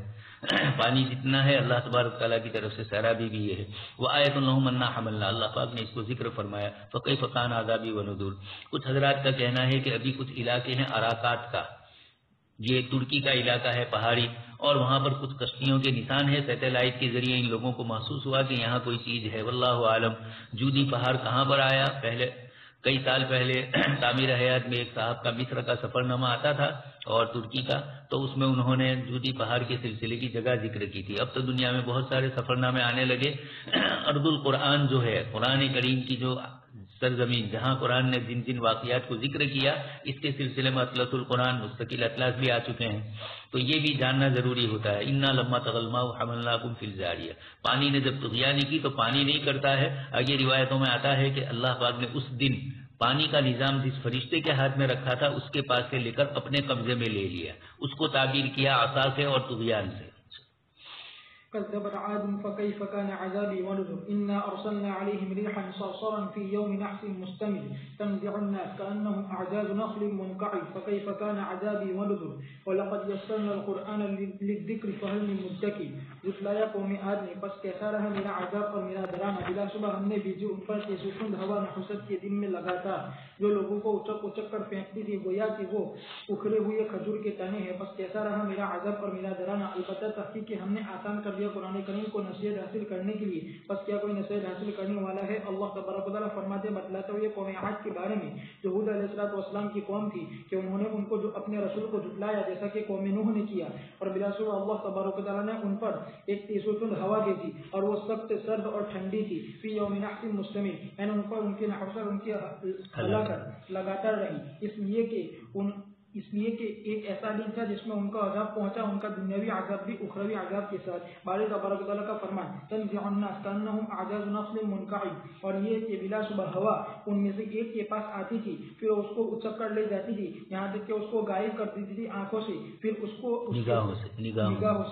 پانی جتنا ہے اللہ تبارک تعالیٰ کی طرف سے سیرابی بھی ہے. وہ آیت اللہم انا حملنا، اللہ پاک نے اس کو ذکر فرمایا. فکیف کان عذابی ونذر. کچھ حضرات کا کہنا ہے کہ ابھی کچھ علاقے ہیں عراقات کا، یہ ترکی کا علاقہ ہے پہاڑی، اور وہاں پر کچھ کشتیوں کے نشان ہے. سیٹلائٹ کے ذریعے ان لوگوں کو محسوس ہوا کہ یہاں کوئی چیز ہے، واللہ عالم. جودی پہاڑ کہاں پر آیا؟ پہلے کئی سال پہلے تعمیر حیات میں ایک صاحب کا مصر کا سفر نامہ آتا تھا اور ترکی کا، تو اس میں انہوں نے جودی پہاڑ کے سلسلے کی جگہ ذکر کی تھی. اب تو دنیا میں بہت سارے سفر نامے آنے لگے. ارض القرآن جو ہے، قرآن کریم کی جو سرزمین جہاں قرآن نے جن جن واقعات کو ذکر کیا، اس کے سلسلے میں اطلس القرآن مستقل اطلاس بھی آ چکے ہیں. تو یہ بھی جاننا ضروری ہوتا ہے. انا لما طغى الماء حملناكم في الجارية، پانی نے جب طغیانی کی تو پانی نہیں کرتا ہے. آگے روایتوں میں آتا ہے کہ اللہ پاک نے اس دن پانی کا نظام جس فرشتے کے ہاتھ میں رکھا تھا اس کے پاس سے لے کر اپنے قبضے میں لے لیا، اس کو تعبیر کیا عصا سے اور طغیان سے. كذبت عاد فكيف كان عذابي ونذر إنا أرسلنا عليهم ريحا صرصرا في يوم نحس مستمر تنزع الناس كأنهم أعجاز نخل منقعر فكيف كان عذابي ونذر ولقد يسرنا القرآن للذكر فهل من مدكر. جتلایا قوم عاد نے پس کیسا رہا میرا عذاب اور میرا ڈرانا. بلا صبح ہم نے بھیجی ان پر سوسند ہوا نحوست کے دن میں لگاتا جو لوگوں کو اچک کر پھینکتی تھی، گویا کہ وہ اکھڑے ہوئے کھجور کے تنے ہیں. پس کیسا رہا میرا عذاب اور میرا ڈرانا. البتہ تحقیق کہ ہم نے آسان کر قرآن کریم کو نصیحت حاصل کرنے کے لیے، بس کیا کوئی نصیحت حاصل کرنے والا ہے؟ اللہ تبارک و تعالیٰ فرماتے بتلاتے ہوئے قوم عاد کے بارے میں جو ہود علیہ السلام کی قوم تھی کہ انہوں نے ان کو جو اپنے رسول کو جھٹلایا جیسا کہ قوم نوح نے کیا، اور بلا شبہ اللہ تبارک و تعالیٰ نے ان پر ایک تیز و تند ہوا بھیجی اور وہ سخت سرد اور ٹھنڈی تھی. فی یوم نحس مستمر، یعنی ان پر ان کی نحوست ان کی ہلاکت لگاتار رہی، اس لیے کہ ایک ایسا دن تھا جس میں ان کا عذاب پہنچا، ان کا دنیاوی عذاب بھی اخروی عذاب کے ساتھ. باری تبارک تعالیٰ کا فرمان تنزع الناس كأنهم اعجاز نخل منقعر، اور یہ کہ بلا شبہ ہوا ان میں سے ایک کے پاس آتی تھی، پھر اس کو اچک کر لے جاتی تھی، یہاں تک کہ اس کو غائب کر دیتی تھی آنکھوں سے، پھر اس کو نگاہوں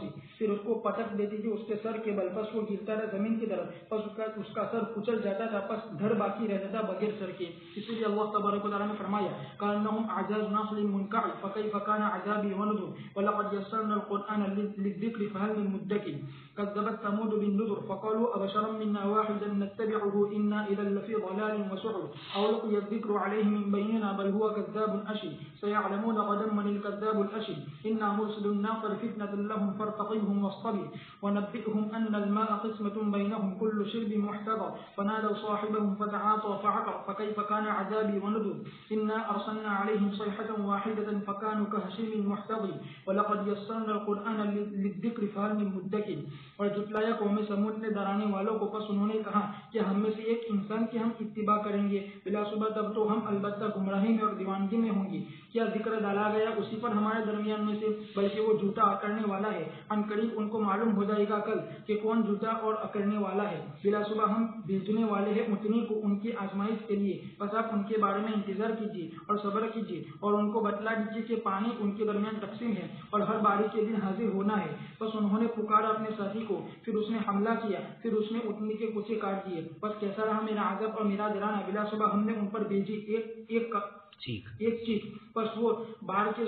سے پھر اس کو پٹک دیتی تھی اس کے سر کے بل. پس وہ گرتا تھا زمین کی طرف، پس اس کا سر کچل جاتا تھا، پس دھڑ باقی رہتا تھا بغیر سر کے. اس لیے اللہ تبارک و تعالیٰ نے فرمایا كأنهم اعجاز نخل منقعر فكيف كان عذابي ونذر ولقد يسرنا القرآن للذكر فهل من مدكر. كذبت ثمود بالنذر فقالوا أبشرا منا واحدا نتبعه إنا إذا لفي ضلال وسعر أولقي الذكر عليه من بيننا بل هو كذاب أشر سيعلمون غدا من الكذاب الأشر إنا مرسل الناقة فتنة لهم فارتقبهم واصطبر ونبئهم أن الماء قسمة بينهم كل شرب محتضر فنادوا صاحبهم فتعاطى فعقر فكيف كان عذابي ونذر إنا أرسلنا عليهم صيحة واحدة فكانوا كهشيم المحتضر ولقد يسرنا القرآن للذكر فهل من مدكر. اور جتلایا قوم سمود نے ڈرانے والوں کو، پس انہوں نے کہا کہ ہم میں سے ایک انسان کی ہم اتباع کریں گے، بلا صبح تب تو ہم البتہ گمراہی میں اور دیوانگی میں ہوں گے. کیا ذکر ڈالا گیا اسی پر ہمارے درمیان میں سے، بلکہ وہ جھوٹا اکڑنے والا ہے. ان قریب ان کو معلوم ہو جائے گا کل کہ کون جھوٹا اور اکڑنے والا ہے. بلا صبح ہم بھیجنے والے ہیں اتنی کو ان کی آزمائش کے لیے، بس آپ ان کے بارے میں انتظار کیجیے اور صبر کیجیے اور ان کو بتلا دیجیے کہ پانی ان کے درمیان تقسیم ہے اور ہر باری کے دن حاضر ہونا ہے. بس انہوں نے پکارا اپنے ساتھی کو، پھر اس نے حملہ کیا، پھر اس نے اٹھنے کے کچھ کاٹ دیے. بس کیسا رہا میرا عذاب اور میرا ڈرانا. بلا صبح ہم نے ان پر بھیجی ایک چیخ، بس وہ باہر کے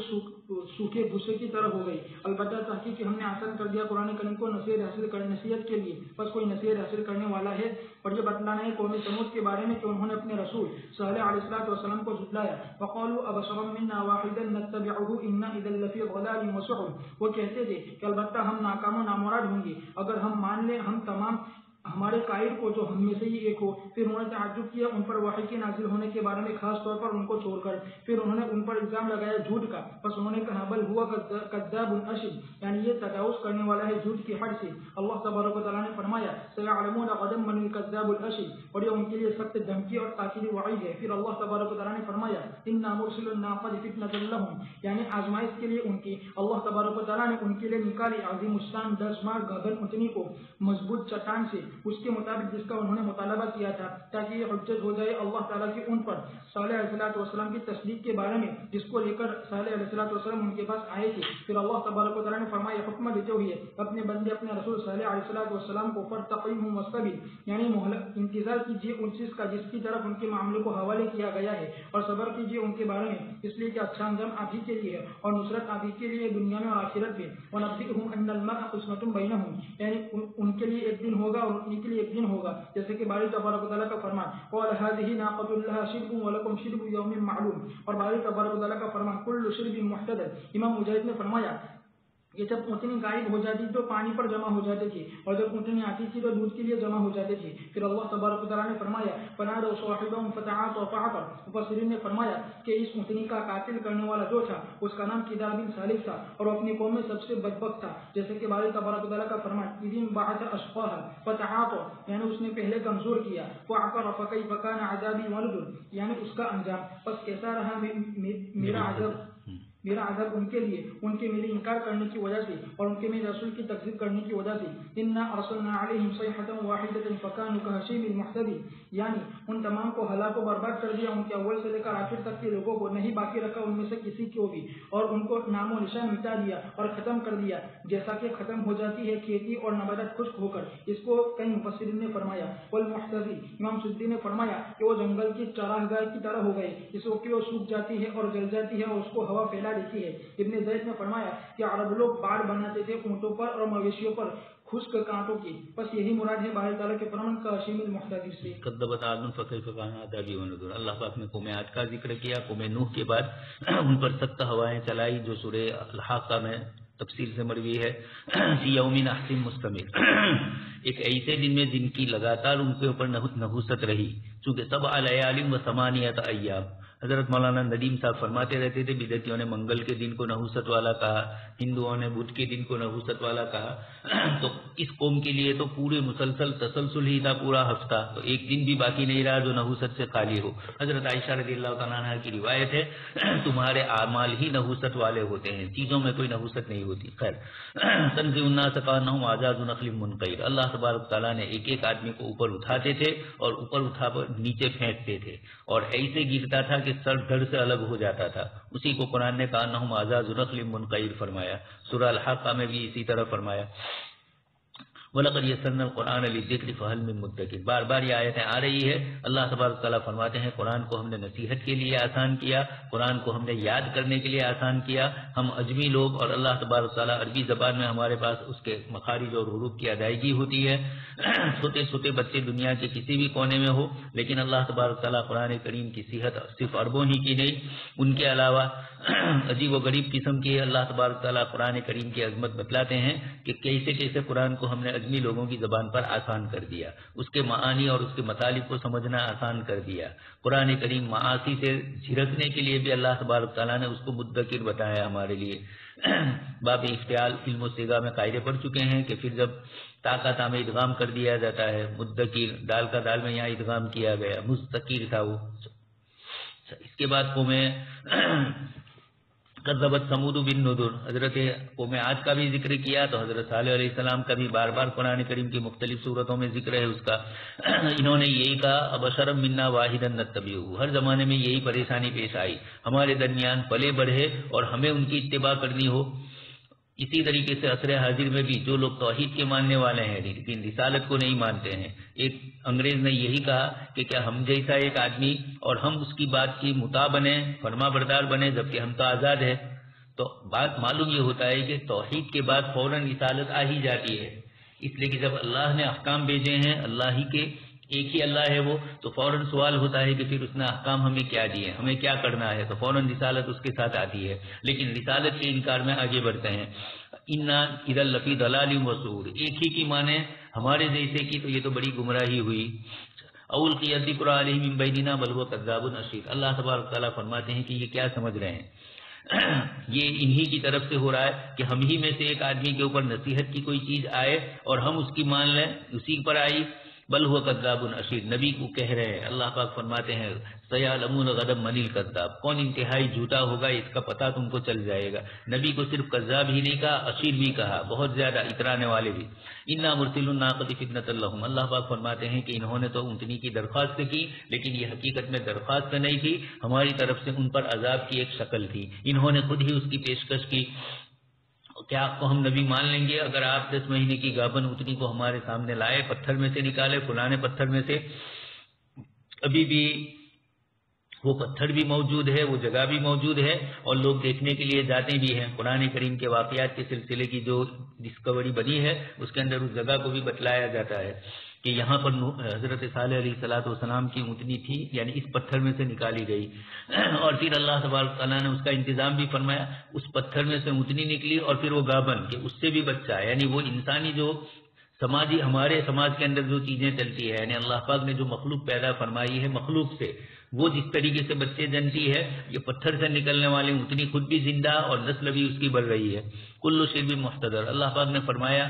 سوکھے بھوسے کی طرح ہو گئی. البتہ تحقیق کہ ہم نے آسان کر دیا قرآن کریم کو نصیحت کے لیے، بس کوئی نصیحت حاصل کرنے والا ہے. اور یہ بتلانا ہے قوم سمود کے بارے میں کہ انہوں نے اپنے رسول صالح علیہ السلام کو جھٹلایا. وقالوا ابشرا منا واحدا نتبعه انا اذا لفی ضلال وسعر، وہ کہتے تھے کہ البتہ ہم ناکام و نامراد ہوں گے اگر ہم مان لیں ہم تمام ہمارے قائد کو جو ہم میں سے ہی ایک ہو. پھر انہوں نے تعجب کیا ان پر وحی کے نازل ہونے کے بارے میں، خاص طور پر ان کو چھوڑ کر. پھر انہوں نے ان پر الزام لگایا جھوٹ کا. بس انہوں نے کہا بل ہوا کذاب اشر، یعنی یہ تجاوز کرنے والا ہے جھوٹ کی حد سے. اللہ تبارک و تعالیٰ نے فرمایا سیعلمون غدا من الکذاب الاشر، اور یہ ان کے لیے سخت دھمکی اور تاکیدی وعید ہے. پھر اللہ تبارک و تعالیٰ نے فرمایا انا مرسل الناقۃ فتنۃ لهم، یعنی آزمائش کے لیے ان کی. اللہ تبارک و تعالیٰ نے ان کے لیے نکالی عظیم الشان 10 ماہ گردن اونچنی کو مضبوط چٹان سے، اس کے مطابق جس کا انہوں نے مطالبہ کیا تھا، تاکہ یہ حجت ہو جائے اللہ تعالیٰ کی ان پر صالح علیہ السلام کی تصدیق کے بارے میں، جس کو لے کر صالح علیہ السلام ان کے پاس آئے تھے. پھر اللہ تبارک و تعالیٰ نے فرمایا حکم دیتے ہوئے اپنے بندے اپنے رسول صالح علیہ السلام کو فرتقیبوا واصطبر، یعنی انتظار کیجیے ان چیز کا جس کی طرف ان کے معاملے کو حوالے کیا گیا ہے، اور صبر کیجیے ان کے بارے میں، اس لیے کہ اچھا انجام آپ ہی کے لیے ہے اور نصرت آپ ہی کے لیے دنیا میں اور آخرت میں. ونبئهم ان المرء قسمۃ بینهم، یعنی ان کے لیے ایک دن ہوگا اور ان کے لیے ایک دن ہوگا، جیسے کہ باری تبارک و تعالیٰ کا فرمان قال هذه ناقۃ لها شرب ولكم شرب يوم معلوم، اور باری تبارک و تعالیٰ کا فرمان كل شرب محتدر. امام مجاہد نے فرمایا یہ جب اونٹنی غائب ہو جاتی تو پانی پر جمع ہو جاتے تھے، اور جب اونٹنی آتی تھی تو دودھ کے لیے جمع ہو جاتے تھے. پھر اللہ تبارک و تعالیٰ نے فرمایا فنادوا صاحبهم فتعاطى فعقر. مفسرین نے فرمایا کہ اس اونٹنی کا قاتل کرنے والا جو تھا اس کا نام کدار بن سالف تھا، اور اپنی قوم میں سب سے بدبخت تھا، جیسے کہ باری تبارک و تعالیٰ کا فرمان اذ انبعث اشقاها فتعاطى، یعنی اس نے پہلے کمزور کیا، فعقر فكيف كان عذابي ونذر، یعنی اس کا انجام پس کیسا رہا میرا عذاب ان کے لیے، ان کے میرے انکار کرنے کی وجہ سے اور ان کے میرے رسول کی تکذیب کرنے کی وجہ سے. انا ارسلنا علیہم صیحۃ واحدۃ فکانوا کہشیم المحتدی، یعنی ان تمام کو ہلاک و برباد کر دیا، ان کے اول سے لے کر آخر تک کے لوگوں کو نہیں باقی رکھا ان میں سے کسی کو بھی، اور ان کو نام و نشان مٹا دیا اور ختم کر دیا، جیسا کہ ختم ہو جاتی ہے کھیتی اور نباتات خشک ہو کر. اس کو کئی مفسرین نے فرمایا والمحتدی، امام سدی نے فرمایا کہ وہ جنگل کی چراہ گاہ کی طرح ہو گئے، اس کو کہ وہ سوکھ جاتی ہے اور جل جاتی ہے اور اس کو ہوا پھیلا دیتی ہے. ابن زید نے فرمایا کہ عرب لوگ باڑ بناتے تھے اونٹوں پر اور مویشیوں پر خشک کانٹوں کی، بس یہی مراد ہے باری تعالیٰ کے فرمان کا شیم المحتدر سے. کذبت عاد فکیف کان عذابی ونذر. اللہ پاک نے قوم عاد کا ذکر کیا، قوم نوح کے بعد ان پر سخت ہوائیں چلائی، جو سورہ الحاقہ میں تفصیل سے مروی ہے. فی یوم نحس مستمر، ایک ایسے دن میں جن کی لگاتار ان کے اوپر نحوست رہی، چونکہ 7 لیال و 8 ایام. حضرت مولانا ندیم صاحب فرماتے رہتے تھے بدعتیوں نے منگل کے دن کو نحوست والا کہا، ہندوؤں نے بدھ کے دن کو نحوست والا کہا، تو اس قوم کے لیے تو پورے مسلسل تسلسل ہی تھا پورا ہفتہ، تو ایک دن بھی باقی نہیں رہا جو نحوست سے خالی ہو. حضرت عائشہ رضی اللہ تعالیٰ عنہ کی روایت ہے تمہارے اعمال ہی نحوست والے ہوتے ہیں، چیزوں میں کوئی نحوست نہیں ہوتی. خیر تنزع الناس کانہم اعجاز نخل منقعر، اللہ تبارک تعالیٰ نے ایک ایک آدمی کو اوپر اٹھاتے تھے اور اوپر اٹھا کر نیچے پھینکتے تھے، اور ایسے گرتا تھا کہ سر دھڑ سے الگ ہو جاتا تھا. اسی کو قرآن نے کانہم اعجاز نخل منقعر فرمایا. سورہ الحاقہ میں بھی اسی طرح فرمایا وَلَقَدْ يَسَّرْنَا الْقُرْآنَ لِلذِّكْرِ فَهَلْ مِن مُدَّكِرٍ. بار بار یہ آیتیں آ رہی ہے. اللہ تبارک تعالیٰ فرماتے ہیں قرآن کو ہم نے نصیحت کے لیے آسان کیا، قرآن کو ہم نے یاد کرنے کے لیے آسان کیا. ہم عجمی لوگ اور اللہ تبارک تعالیٰ عربی زبان میں ہمارے پاس اس کے مخارج اور حروف کی ادائیگی ہوتی ہے. چھوٹے چھوٹے بچے دنیا کے کسی بھی کونے میں ہو، لیکن اللہ تبارک تعالیٰ قرآن کریم کی صحت صرف عربوں ہی کی نہیں، ان کے علاوہ عجیب و غریب قسم کی اللہ تبارک تعالیٰ قرآن کریم کی عظمت بتلاتے ہیں کہ کیسے کیسے قرآن کو ہم نے عجمی لوگوں کی زبان پر آسان کر دیا، اس کے معانی اور اس کے مطالب کو سمجھنا آسان کر دیا. قرآن کریم معاصی سے جھرکنے کے لیے بھی اللہ تبارک تعالیٰ نے اس کو مدکر بتایا ہمارے لیے. باب افتعال علم و صیغہ میں قاعدے پڑھ چکے ہیں کہ پھر جب طاقت میں ادغام کر دیا جاتا ہے، مدکر دال کا دال میں یہاں ادغام کیا گیا، مستقیر تھا وہ. اس کے بعد قوم کذبت ثمود بالنذر، حضرت قوم عاد کا بھی ذکر کیا، تو حضرت صالح علیہ السلام کا بھی بار بار قرآن کریم کی مختلف صورتوں میں ذکر ہے اس کا. انہوں نے یہی کہا ابشرا منا واحدا نتبعہ، ہر زمانے میں یہی پریشانی پیش آئی، ہمارے درمیان پلے بڑھے اور ہمیں ان کی اتباع کرنی ہو. اسی طریقے سے عصر حاضر میں بھی جو لوگ توحید کے ماننے والے ہیں لیکن رسالت کو نہیں مانتے ہیں، ایک انگریز نے یہی کہا کہ کیا ہم جیسا ایک آدمی اور ہم اس کی بات کی مطاع بنے، فرما بردار بنے، جبکہ ہم تو آزاد ہیں. تو بات معلوم یہ ہوتا ہے کہ توحید کے بعد فوراً رسالت آ ہی جاتی ہے، اس لیے کہ جب اللہ نے احکام بھیجے ہیں، اللہ ہی کے ایک ہی اللہ ہے وہ، تو فوراً سوال ہوتا ہے کہ پھر اس نے احکام ہمیں کیا دیے، ہمیں کیا کرنا ہے، تو فوراً رسالت اس کے ساتھ آتی ہے. لیکن رسالت کے انکار میں آگے بڑھتے ہیں. انا اذا لفی ضلال و سعور، ایک ہی کی معنی ہمارے جیسے کی تو یہ تو بڑی گمراہی ہوئی. اول کی ذکر علیہ من بیننا بل هو کذاب اشیر. اللہ تبارک تعالیٰ فرماتے ہیں کہ یہ کیا سمجھ رہے ہیں، یہ انہی کی طرف سے ہو رہا ہے کہ ہم ہی میں سے ایک آدمی کے اوپر نصیحت کی کوئی چیز آئے اور ہم اس کی مان لیں، اسی پر آئی. بل هو کذاب اشیر، نبی کو کہہ رہے ہیں. اللہ پاک فرماتے ہیں سیعلمون غدا من الکذاب، کون انتہائی جھوٹا ہوگا اس کا پتہ تم کو چل جائے گا. نبی کو صرف کذاب ہی نہیں کہا، اشیر بھی کہا، بہت زیادہ اترانے والے بھی. انا مرسل الناقۃ فتنۃ لهم، اللہ پاک فرماتے ہیں کہ انہوں نے تو اونٹنی کی درخواست کی، لیکن یہ حقیقت میں درخواست نہیں تھی، ہماری طرف سے ان پر عذاب کی ایک شکل تھی. انہوں نے خود ہی اس کی پیشکش کی. کیا آپ کو ہم نبی مان لیں گے اگر آپ 10 مہینے کی گابن اتنی کو ہمارے سامنے لائے، پتھر میں سے نکالے، فلانے پتھر میں سے؟ ابھی بھی وہ پتھر بھی موجود ہے، وہ جگہ بھی موجود ہے، اور لوگ دیکھنے کے لیے جاتے بھی ہیں. قرآن کریم کے واقعات کے سلسلے کی جو ڈسکوری بنی ہے اس کے اندر اس جگہ کو بھی بتلایا جاتا ہے کہ یہاں پر حضرت صالح علیہ الصلوۃ والسلام کی اونٹنی تھی، یعنی اس پتھر میں سے نکالی گئی. اور پھر اللہ تبارک تعالیٰ نے اس کا انتظام بھی فرمایا، اس پتھر میں سے اونٹنی نکلی اور پھر وہ گابن کہ اس سے بھی بچہ، یعنی وہ انسانی جو سماجی ہمارے سماج کے اندر جو چیزیں چلتی ہے، یعنی اللہ پاک نے جو مخلوق پیدا فرمائی ہے، مخلوق سے وہ جس طریقے سے بچے جنتی ہے، یہ پتھر سے نکلنے والی اتنی خود بھی زندہ اور نسل بھی اس کی بڑھ رہی ہے. کل شرب محتضر، اللہ پاک نے فرمایا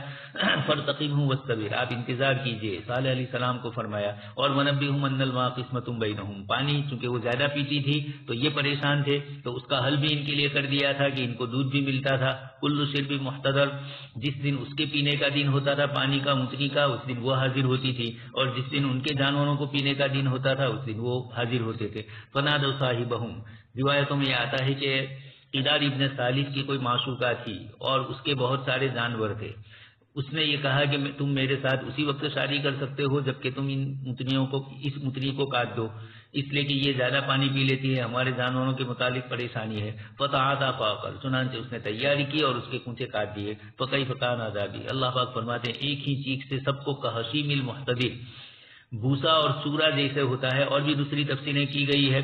فرتقبہ واصطبر، آپ انتظار کیجئے. صالح علیہ السلام کو فرمایا اور ونبئہم ان الماء قسمۃ بینہم، پانی چونکہ وہ زیادہ پیتی تھی تو یہ پریشان تھے، تو اس کا حل بھی ان کے لیے کر دیا تھا کہ ان کو دودھ بھی ملتا تھا. کل شرب محتضر، جس دن اس کے پینے کا دن ہوتا تھا پانی کا اونٹنی کا، اس دن وہ حاضر ہوتی تھی، اور جس دن ان کے جانوروں کو پینے کا دن ہوتا تھا اس دن وہ حاضر ہوتے تھے. فنادوا صاحبہم، روایتوں میں یہ آتا ہے کہ قدار ابن صالح کی کوئی معشوقہ تھی اور اس کے بہت سارے جانور تھے. اس نے یہ کہا کہ تم میرے ساتھ اسی وقت شادی کر سکتے ہو جبکہ تم اس اونٹنی کو کاٹ دو، اس لیے کہ یہ زیادہ پانی پی لیتی ہے، ہمارے جانوروں کے متعلق پریشانی ہے. فتعاطی فعقر، چنانچہ اس نے تیاری کی اور اس کے کونچے کاٹ دیے. فکیف کان عذابی، اللہ پاک فرماتے ہیں ایک ہی چیخ سے سب کو کحشیم المحتضر، بھوسا اور سورا جیسے ہوتا ہے. اور بھی دوسری تفسیریں کی گئی ہے،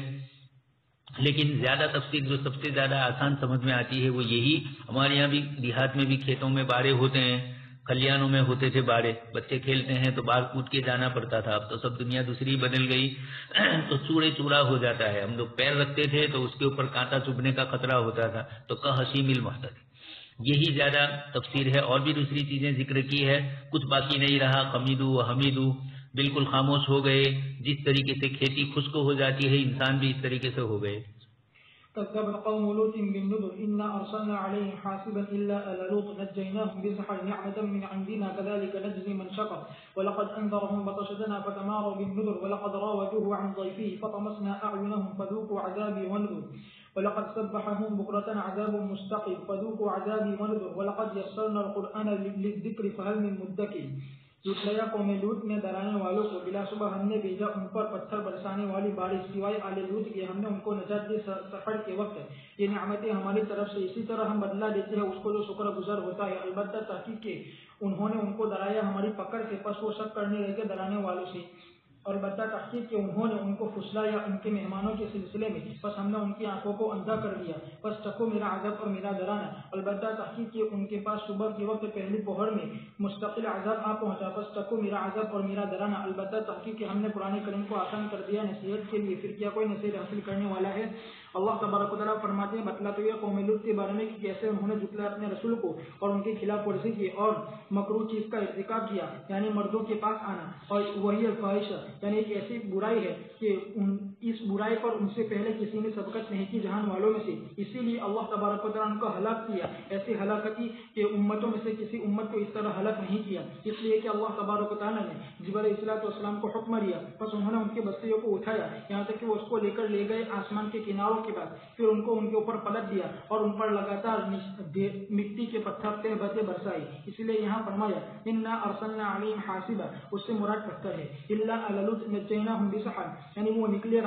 لیکن زیادہ تفسیر جو سب سے زیادہ آسان سمجھ میں آتی ہے وہ یہی. ہمارے یہاں بھی دیہات میں بھی کھیتوں میں باڑے ہوتے ہیں، کھلیانوں میں ہوتے تھے باڑے، بچے کھیلتے ہیں تو باغ کوٹ کے جانا پڑتا تھا. اب تو سب دنیا دوسری بدل گئی تو چوڑے چورا ہو جاتا ہے. ہم لوگ پیر رکھتے تھے تو اس کے اوپر کانٹا چبھنے کا خطرہ ہوتا تھا. تو کحشیم المحتضر یہی زیادہ تفسیر ہے. اور بھی دوسری چیزیں ذکر کی ہے، کچھ باقی نہیں رہا. خمیدو و حمیدو، بالکل خاموش ہو گئے. جس طریقے سے کھیتی خشک ہو جاتی ہے انسان بھی اس طریقے سے ہو گئے. كذب قوم لوط بالنذر إنا أرسلنا عليهم حاسبا إلا آل لوط نجيناهم بسحر نعمة من عندنا كذلك نجزي من شكر ولقد أنذرهم بطشتنا فتماروا بالنذر ولقد راودوه عن ضيفه فطمسنا أعينهم فذوقوا عذابي ونذر ولقد سبحهم بكرة عذاب مستقيم فذوقوا عذابي ونذر ولقد يسرنا القرآن للذكر فهل من مدكر. جھٹلایا قوم لوط نے ڈرانے والوں کو، بلا صبح ہم نے بھیجا ان پر پتھر برسانے والی بارش سوائے آل لوط کے، ہم نے ان کو نجات دی سفر کے وقت. یہ نعمتیں ہماری طرف سے، اسی طرح ہم بدلہ دیتے ہیں اس کو جو شکر گزار ہوتا ہے. البتہ تحقیق کے انہوں نے ان کو ڈرایا ہماری پکڑ سے، پس وہ شک کرنے لگے ڈرانے والوں سے. البتہ تحقیق کے انہوں نے ان کو پھسلایا ان کے مہمانوں کے سلسلے میں، بس ہم نے ان کی آنکھوں کو اندھا کر دیا. بس تکو میرا عذاب اور میرا ڈرانا. البتہ تحقیق کے ان کے پاس صبح کے وقت پہلی پہر میں مستقل عذاب آ پہنچا. بس تکو میرا عذاب اور میرا ڈرانا. البتہ تحقیق کے ہم نے قرآن کریم کو آسان کر دیا نصیحت کے لیے، پھر کیا کوئی نصیحت حاصل کرنے والا ہے؟ اللہ تبارک و تعالیٰ فرماتے ہیں بتلاتے ہوئے قوم لوط کے بارے میں کہ کیسے انہوں نے جھٹلایا اپنے رسول کو اور ان کے خلاف ورزی کی اور مکروہ چیز کا ارتکاب کیا، یعنی مردوں کے پاس آنا. اور وہی الفاحشہ، یعنی ایک ایسی برائی ہے کہ اس برائی پر ان سے پہلے کسی نے سبقت نہیں کی جہان والوں میں سے. اسی لیے اللہ تبارک و تعالیٰ ان کو ہلاک کیا، ایسی ہلاکتی کہ امتوں میں سے کسی امت کو اس طرح ہلاک نہیں کیا. اس لیے کہ اللہ تبارک و تعالیٰ نے جبرائیل علیہ السلام کو حکم دیا، بس انہوں نے ان کے بستیوں کو اٹھایا یہاں تک کہ وہ اس کو لے کر لے گئے آسمان کے کناروں کے بعد. پھر ان کو ان کے اوپر پلٹ دیا اور ان پر لگاتار مٹی کے پتھر تہ بتے برسائے. اس لیے یہاں فرمایا انا ارسلنا علیہم حاسبا، اس سے مراد پتھر ہے. الا آل لوط نجیناہم بسحر، یعنی وہ نکلے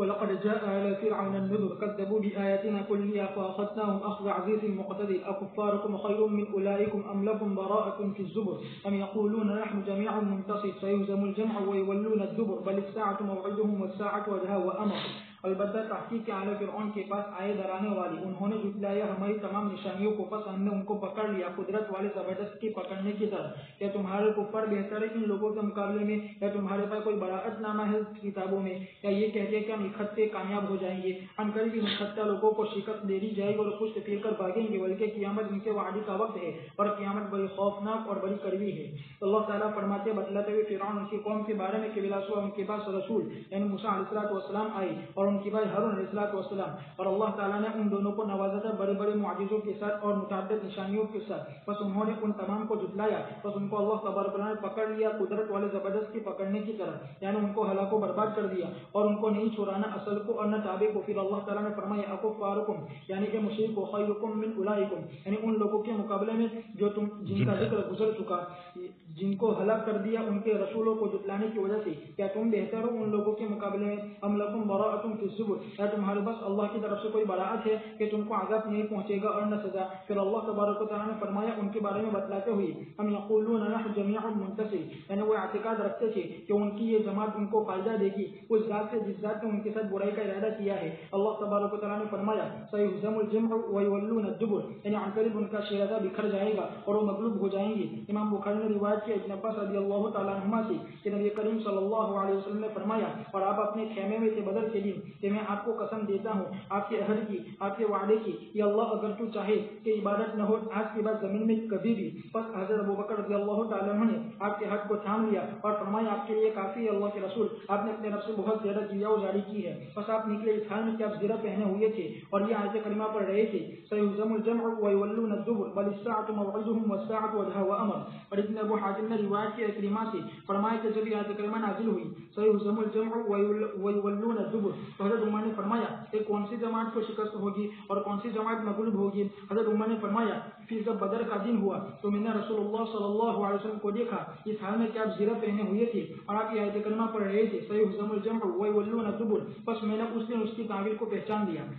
وَلَقَدْ جَاءَ آلَ فِرْعَوْنَ النُّذُرُ كَذَّبُوا بِآيَاتِنَا كُلِّهَا فَأَخَذْنَاهُمْ أَخْذَ عَزِيزٍ مُقْتَدِرٍ أَكُفَّارُكُمْ خَيْرٌ مِّنْ أُولَٰئِكُمْ أَمْ لَكُمْ بَرَاءَةٌ فِي الزُّبُرِ أَمْ يَقُولُونَ نَحْنُ جَمِيعٌ مُّنتَصِرٌ سَيُهْزَمُ الْجَمْعُ وَيُوَلُّونَ الدُّبُرَ بَلِ السَّاعَةُ مَوْعِدُهُمْ وَالسَّاعَةُ أَدْهَىٰ وَأَمَرُ. البتہ تحقیق کے اعلیٰ فرعون کے پاس آئے ڈرانے والی، انہوں نے جھٹلایا ہماری تمام نشانیوں کو، پس ہم نے ان کو پکڑ لیا قدرت والے زبردست کی پکڑنے کی طرح. کیا تمہارے کفار بہتر ہے ان لوگوں کے مقابلے میں؟ یا تمہارے پاس کوئی براءت نامہ ہے کتابوں میں؟ یا یہ کہتے ہیں کہ ہم اکٹھے کامیاب ہو جائیں گے؟ ہم قریب ان اکٹھا لوگوں کو شکست دے دی جائے گی اور کچھ پھر کر بھاگیں گے، بلکہ قیامت ان کے وعدے کا وقت ہے اور قیامت بڑی خوفناک اور بڑی قریبی ہے. اللہ تعالیٰ فرماتے بتلاتے ہوئے فرعون ان کی قوم کے بارے میں کہ بلا شبہ ان کے پاس رسول یعنی موسیٰ علیہ السلام آئے اور ان کے بھائی ہارون علیہ السلام، اور اللہ تعالیٰ نے ان دونوں کو نوازا تھا بڑے بڑے معجزوں کے ساتھ اور متعدد نشانیوں کے ساتھ. بس انہوں نے ان تمام کو جھٹلایا، بس ان کو اللہ تبارک و تعالیٰ نے پکڑ لیا قدرت والے زبردست کی پکڑنے کی طرح، یعنی ان کو ہلاک و برباد کر دیا اور ان کو نہیں چھوڑانا اصل کو اور نہ تابع کو. پھر اللہ تعالیٰ نے فرمایا اکفارکم یعنی کہ مشرک خیرکم من اولئکم، یعنی ان لوگوں کے مقابلے میں جو جن کا ذکر گزر چکا، جن کو ہلاک کر دیا ان کے رسولوں کو جھٹلانے کی وجہ سے، کیا تم بہتر ہو ان لوگوں کے مقابلے میں؟ ام لکم براءۃ فی الزبر، یا تمہارے پاس اللہ کی طرف سے کوئی براءت ہے کہ تم کو عذاب نہیں پہنچے گا اور نہ سزا؟ پھر اللہ تبارک و تعالیٰ نے فرمایا ان کے بارے میں بتلاتے ہوئے ہم یقولون نحن جميع منتصر، یعنی وہ اعتقاد رکھتے تھے کہ ان کی یہ جماعت ان کو فائدہ دے گی اس ذات سے جس ذات نے ان کے ساتھ برائی کا ارادہ کیا ہے. اللہ تبارک و تعالیٰ نے فرمایا سيهزم الجمع ويولون الدبر، یعنی عن قریب ان کا شیرازہ بکھر جائے گا اور وہ مغلوب ہو جائیں گے. امام بخاری نے روایت کی ابن عباس رضی اللہ تعالیٰ عنہما سے کہ نبی کریم صلی اللہ علیہ وسلم نے فرمایا اور آپ اپنے خیمے میں تھے بدر کے دن کہ میں آپ کو قسم دیتا ہوں آپ کے عہد کی، آپ کے وعدے کی، یا اللہ اگر تو چاہے کہ عبادت نہ ہو آج کے بعد زمین میں کبھی بھی. بس حضرت ابوبکر رضی اللہ تعالیٰ عنہ نے آپ کے حق کو تھام لیا اور فرمایا آپ کے لیے کافی ہے اللہ کے رسول، آپ نے اپنے رب سے بہت زیادہ جزیہ جاری کی ہے. بس آپ نکلے اس حال میں کہ آپ زرہ پہنے ہوئے تھے اور یہ آیت کریمہ پڑھ رہے تھے سيهزم الجمع ويولون الدبر بل الساعة موعدهم والساعة أدهى وأمر. اور ابن ابو حاتم نے روایت کی کریمہ سے فرمایا کہ جب یہ آیت کریمہ نازل ہوئی سيهزم الجمع ويولون الدبر، تو حضرت عمر نے فرمایا کہ کون سی جماعت کو شکست ہوگی اور کون سی جماعت مغلوب ہوگی. حضرت عمر نے فرمایا پھر جب بدر کا دن ہوا تو میں نے رسول اللہ صلی اللہ علیہ وسلم کو دیکھا اس حال میں کہ آپ زرہ پہنے ہوئے تھے اور آپ یہ آیت کریمہ پڑھ رہے تھے سيهزم الجمع ويولون الدبر. بس میں نے اس دن اس کی تعبیر کو پہچان لیا.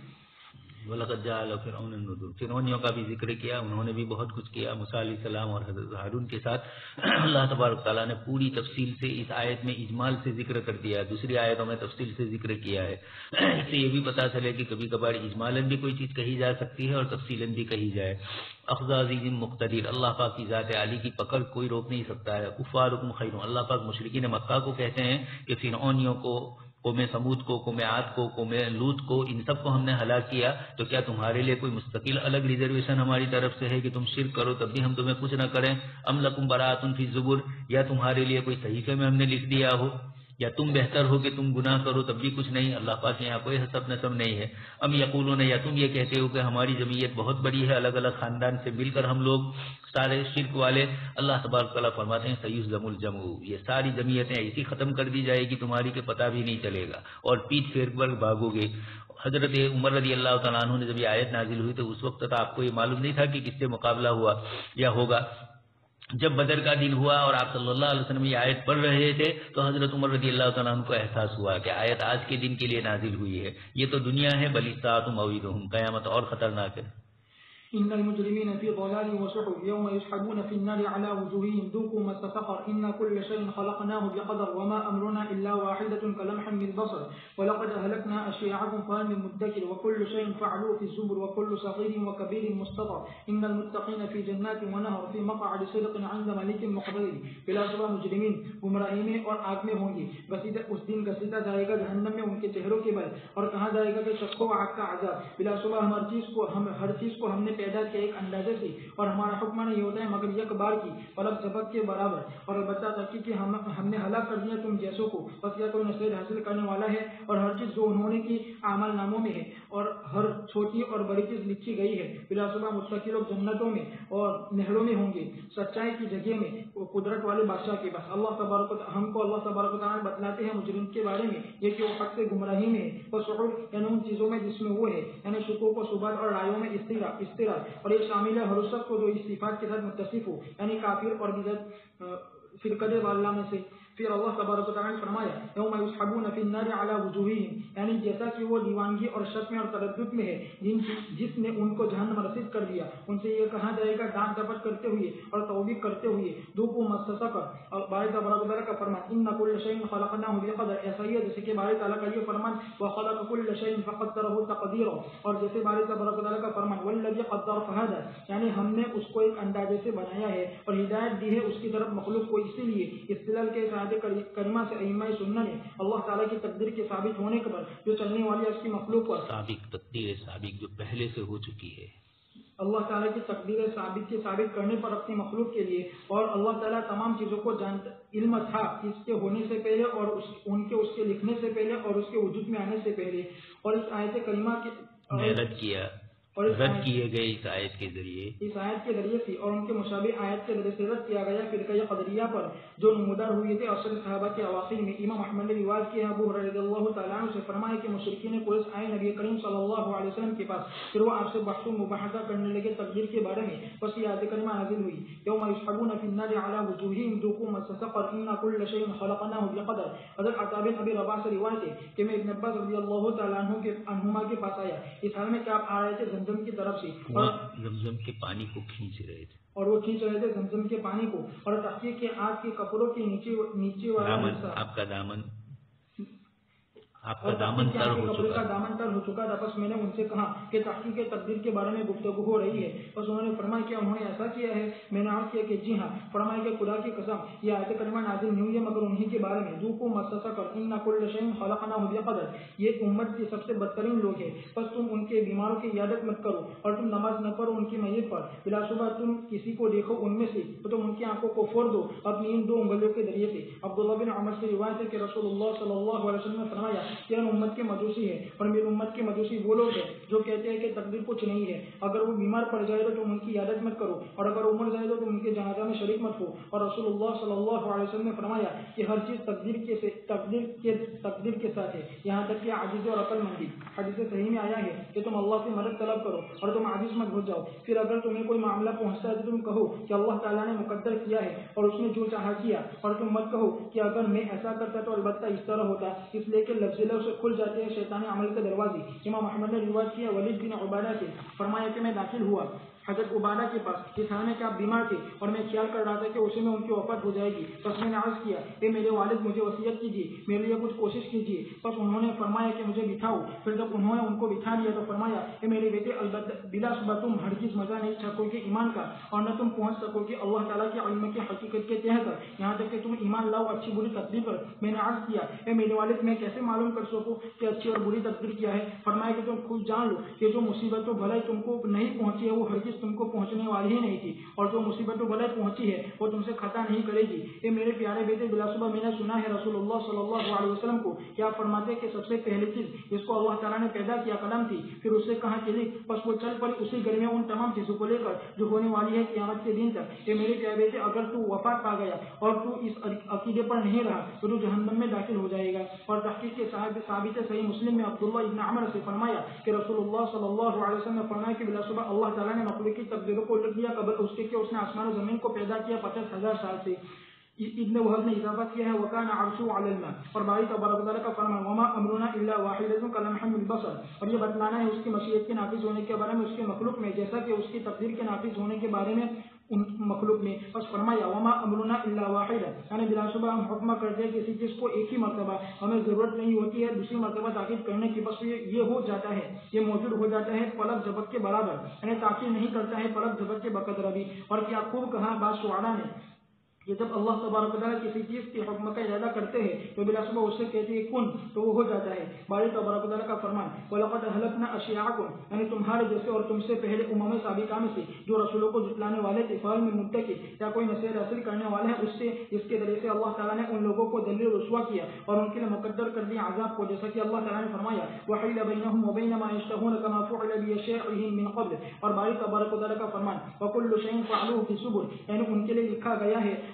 وَلَقَدْ جَاءَ آلَ فِرْعَوْنَ النُّذُرُ، فرعونیوں کا بھی ذکر کیا، انہوں نے بھی بہت کچھ کیا موسیٰ علیہ السلام اور حضرت ہارون کے ساتھ. اللہ تبارک تعالیٰ نے پوری تفصیل سے اس آیت میں اجمال سے ذکر کر دیا ہے، دوسری آیتوں میں تفصیل سے ذکر کیا ہے. اس سے یہ بھی پتہ چلے کہ کبھی کبھار اجمالاً بھی کوئی چیز کہی جا سکتی ہے اور تفصیلاً بھی کہی جائے. اخذ عزیز مقتدر، اللہ پاک کی ذات عالی کی پکڑ کوئی روک نہیں سکتا ہے. کفارکم خیر، اللہ پاک مشرکین مکہ کو کہتے ہیں کہ فرعونیوں کو، قوم سمود کو، قوم عاد کو، قوم لوط کو، ان سب کو ہم نے ہلاک کیا، تو کیا تمہارے لیے کوئی مستقل الگ ریزرویشن ہماری طرف سے ہے کہ تم شرک کرو تب بھی ہم تمہیں کچھ نہ کریں؟ ام لکم براءۃ فی الزبر، یا تمہارے لیے کوئی صحیفے میں ہم نے لکھ دیا ہو، یا تم بہتر ہو کہ تم گناہ کرو تب بھی کچھ نہیں؟ اللہ پاک کے یہاں کوئی حسب نسب نہیں ہے. ام یقولون، یا تم یہ کہتے ہو کہ ہماری جمعیت بہت بڑی ہے، الگ الگ خاندان سے مل کر ہم لوگ سارے شرک والے. اللہ تبارک تعالیٰ فرماتے ہیں سیہزم الجمع، یہ ساری جمعیتیں ایسی ختم کر دی جائے گی تمہاری کہ پتہ بھی نہیں چلے گا اور پیٹ پھیر کر بھاگو گے. حضرت عمر رضی اللہ تعالیٰ عنہ نے جب یہ آیت نازل ہوئی تو اس وقت تک آپ کو یہ معلوم نہیں تھا کہ کس سے مقابلہ ہوا یا ہوگا. جب بدر کا دن ہوا اور آپ صلی اللہ علیہ وسلم یہ آیت پڑھ رہے تھے تو حضرت عمر رضی اللہ تعالیٰ عنہ کو احساس ہوا کہ آیت آج کے دن کے لیے نازل ہوئی ہے. یہ تو دنیا ہے، بل الساعۃ موعدہم، قیامت اور خطرناک ہے. إن المجرمين في ضلال وسعر يوم يسحبون في النار على وجوههم ذوقوا مس سقر إن كل شيء خلقناه بقدر وما أمرنا إلا واحدة كلمح بالبصر ولقد أهلكنا أشياعكم فهل من مدكر وكل شيء فعلوه في الزبر وكل صغير وكبير مستطر إن المتقين في جنات ونهر في مقعد صدق عند ملك مقتدر. بلا شبہ مجرمین گمراہی میں اور آگ میں ہوں گے، بس اس دن گھسیٹا جائے گا جہنم میں ان کے چہروں کے بل، اور کہا جائے گا کہ چکھو آگ کا عذاب. بلا شبہ ہر چیز کو ہم نے پیدا کیا ایک اندازے سے اور ہمارا حکم نہیں ہوتا ہے مگر یک بار کی پلک جھپک کے برابر. اور البتہ تحقیق کہ ہم نے ہلاک کر دیا تم جیسوں کو، بس یہ کوئی نصیحت حاصل کرنے والا ہے. اور ہر چیز جو انہوں نے کی اعمال ناموں میں ہے اور ہر چھوٹی اور بڑی چیز لکھی گئی ہے. بلا شبہ متقی لوگ جنتوں میں اور نہروں میں ہوں گے، سچائی کی جگہ میں، قدرت والے بادشاہ کے پاس. اللہ تبارک ہم کو اللہ تبارک و تعالیٰ بتلاتے ہیں مجرم کے بارے میں یہ کہ وہ حق سے گمراہی میں ہے، اور شعور یعنی ان چیزوں میں جس میں وہ ہے، یعنی شکوک و شبہات اور رائیوں میں استراب، اور یہ شامل ہے ہر اس کو جو اس صفات کے ساتھ متصف ہو، یعنی کافر اور بدعت فرقے والا میں سے. پھر اللہ تبارک و تعالیٰ نے فرمایا یوم یسحبون فی النار علی وجوہہم، یعنی جیسا کہ وہ دیوانگی اور شک میں اور تردد میں ہے جس نے ان کو جہنم رسید کر دیا، ان سے یہ کہا جائے گا ڈانٹ ڈپٹ کرتے ہوئے اور توبیخ کرتے ہوئے ذوقوا مس سقر. اور باری تبارک و تعالیٰ کا فرمان ان کل شیء خلقناہ بقدر، ایسا ہی ہے جیسے کہ باری تعالیٰ کا یہ فرمان وخلق کل شیء فقدرہ تقدیرا، اور جیسے باری تبارک و تعالیٰ کا فرمان والذی قدر فہدی، یعنی ہم نے اس کو ایک اندازے سے بنایا ہے اور ہدایت دی ہے اس کی طرف مخلوق کو. اسی لیے استدلال کے آیت کریمہ سے ائمہ سنت نے اللہ تعالیٰ کی تقدیر کے ثابت ہونے کے بعد جو چلنے والی اس کی مخلوق پر سابق تقدیر سابق جو پہلے سے ہو چکی ہے، اللہ تعالیٰ کی تقدیر ثابت کرنے پر اپنی مخلوق کے لیے، اور اللہ تعالیٰ تمام چیزوں کو علم تھا اس کے ہونے سے پہلے اور اس کے لکھنے سے پہلے اور اس کے وجود میں آنے سے پہلے. اور اس آیت کریمہ کے رد کیے گئے اس آیت کے ذریعے سے اور ان کے مشابہ آیت کے ذریعے سے رد کیا گیا فرقہ قدریہ پر جو نمودار ہوئے تھے اصل صحابہ کے اواخر میں. امام احمد نے روایت کیا ابو ہریرہ رضی اللہ تعالیٰ عنہ سے فرمایا کہ مشرکین قریش آئے نبی کریم صلی اللہ علیہ وسلم کے پاس، پھر وہ آپ سے بحث و مباحثہ کرنے لگے تقدیر کے بارے میں. بس یہ آیت کریمہ نازل ہوئی یوم یسحبون فی النار علی وجوہہم ذوقوا مس سقر ان کل شیء خلقناہ بقدر. حضرت عطاء بن ابی رباح سے روایت ہے کہ میں ابن عباس رضی اللہ تعالیٰ عنہما کے پاس آیا اس حال میں کہ آپ آ رہے تھے زمزم کی طرف سے، زمزم کے پانی کو کھینچ رہے تھے اور وہ کھینچ رہے تھے زمزم کے پانی کو، اور تحقیق کے آگ کے کپڑوں کے نیچے والا حصہ آپ کا دامن تر ہو چکا تھا. بس میں نے ان سے کہا کہ تحقیق تقدیر کے بارے میں گفتگو ہو رہی ہے. بس انہوں نے فرمایا کہ انہوں نے ایسا کیا ہے. میں نے عرض کیا کہ جی ہاں. فرمایا کہ خدا کی قسم یہ آیت کریمہ نازل نہیں ہوئی ہے مگر انہی کے بارے میں ذوقوا مس سقر ان کل شیء خلقناہ بقدر. یہ امت کے سب سے بدترین لوگ ہیں. بس تم ان کے بیماروں کی عیادت مت کرو اور تم نماز نہ پڑھو ان کی میت پر. بلا شبہ تم کسی کو دیکھو ان میں سے تو تم ان کی آنکھوں کو پھوڑ دو اپنی ان دو انگلیوں کے ذریعے سے. عبداللہ بن عمر سے روایت ہے کہ رسول اللہ صلی اللہ علیہ وسلم نے فرمایا کہ امت کے مجوسی ہے اور میری امت کے مجوسی وہ لوگ ہیں جو کہتے ہیں کہ تقدیر کچھ نہیں ہے. اگر وہ بیمار پڑ جائے تو تم ان کی عیادت مت کرو اور اگر وہ مر جائے تو تم ان کے جنازہ میں شریک مت ہو. اور رسول اللہ صلی اللہ علیہ وسلم نے فرمایا کہ ہر چیز تقدیر کے ساتھ ہے یہاں تک کہ عاجزی اور عقل مندی. حدیث صحیح میں آیا ہے کہ تم اللہ سے مدد طلب کرو اور تم عاجز مت ہو جاؤ. پھر اگر تمہیں کوئی معاملہ پہنچتا ہے تو تم کہو کہ اللہ تعالیٰ نے مقدر کیا ہے اور اس نے جو چاہا کیا، اور تم مت کہو کہ اگر میں ایسا کرتا تو البتہ اس طرح ہوتا، اس لیے کہ لفظ سے کھل جاتے ہیں شیطانی عمل کے دروازے. امام احمد نے روایت کیا ولید بن عبادہ سے فرمایا کہ میں داخل ہوا حضرت عبادہ کے پاس اس حال میں کہ آپ بیمار تھے اور میں خیال کر رہا تھا کہ اسی میں ان کی وفات ہو جائے گی. بس میں نے عرض کیا اے میرے والد مجھے وصیت کیجیے، میرے لیے کچھ کوشش کیجیے. بس انہوں نے فرمایا کہ مجھے بٹھاؤ. پھر جب انہوں نے ان کو بٹھا لیا تو فرمایا اے میرے بیٹے البتہ بلا شبہ تم ہرگز مزہ نہیں سکو گے ایمان کا اور نہ تم پہنچ سکو گے اللہ تعالیٰ کے علم کی حقیقت کے تحت تک یہاں تک کہ تم ایمان لاؤ اچھی بری تقدیر پر. میں نے عرض کیا اے میرے والد میں کیسے معلوم کر سکوں کہ اچھی اور بری تقدیر کیا ہے؟ فرمایا کہ تم خود جان لو کہ جو مصیبت و بھلائی تم کو نہیں پہنچی ہے وہ ہرگز تم کو پہنچنے والی ہی نہیں تھی، اور جو مصیبت و بلائی پہنچی ہے وہ تم سے خطا نہیں کرے گی. اے میرے پیارے بیٹے بلا صبح میں نے سنا ہے رسول اللہ صلی اللہ علیہ وسلم کو کیا فرماتے کہ سب سے پہلی چیز جس کو اللہ تعالیٰ نے پیدا کیا قلم تھی. پھر اس سے کہا کہ لکھ. بس وہ چل پڑی اسی گھر میں ان تمام چیزوں کو لے کر جو ہونے والی ہے قیامت کے دن تک. اے میرے پیارے بیٹے اگر تو وفات پا گیا اور تو اس عقیدے پر نہیں رہا تو تو جہنم میں داخل ہو جائے گا. اور تحقیق کے ثابت صحیح مسلم میں عبداللہ ابن عمر سے فرمایا کہ رسول اللہ صلی اللہ علیہ وسلم نے فرمایا کہ بلا صبح اللہ تعالیٰ نے مخلوق کی تقدیروں کو لکھ دیا قبل اس کے کہ اس نے آسمان و زمین کو پیدا کیا 50,000 سال سے. ابن وہب نے اضافہ کیا ہے وکان عرشہ علی الماء. اور باری تبارک و تعالیٰ کا فرمان وما امرنا الا واحدۃ کلمح بالبصر. اور یہ بتلانا ہے اس کی مشیت کے نافذ ہونے کے بارے میں اس کے مخلوق میں جیسا کہ اس کی تقدیر کے نافذ ہونے کے بارے میں ان مخلوق میں. بس فرمایا وما امرنا الا واحدہ، یعنی بلا شبہ ہم حکم کرتے ہیں کسی چیز کو ایک ہی مرتبہ، ہمیں ضرورت نہیں ہوتی ہے دوسری مرتبہ تاکید کرنے کی. بس یہ ہو جاتا ہے، یہ موجود ہو جاتا ہے پلک جھپک کے برابر، یعنی تاکید نہیں کرتا ہے پلک جھپک کے بقدر بھی. اور کیا خوب کہا بعض شعراء نے کہ جب اللہ تبارک و تعالیٰ کسی چیز کے حکم کا ارادہ کرتے ہیں تو بلا شبہ اس سے کہتے ہیں کن تو وہ ہو جاتا ہے. باری تبارک و تعالیٰ کا فرمان وَلَقَدْ أَهْلَكْنَا أَشْيَاعَكُمْ، یعنی تمہارے جیسے اور تم سے پہلے امم سابقہ میں سے جو رسولوں کو جھٹلانے والے تھے. فہل من مدکر، کیا کوئی نصیحت حاصل کرنے والا ہے اس سے جس کے ذریعے سے اللہ تعالیٰ نے ان لوگوں کو ذلیل رسوا کیا اور ان کے لیے مقدر کر دیا عذاب کو، جیسا کہ اللہ تعالیٰ نے فرمایا وَحِيلَ بَيْنَهُمْ وَبَيْنَ مَا يَشْتَهُونَ كَمَا فُعِلَ بِأَشْيَاعِهِمْ مِنْ قَبْلُ. اور باری تبارک و تعالیٰ کا فرمان وَكُلُّ شَيْءٍ فَعَلُوهُ فِي الزُّبُرِ، یعنی ان کے لیے لکھا گیا ہے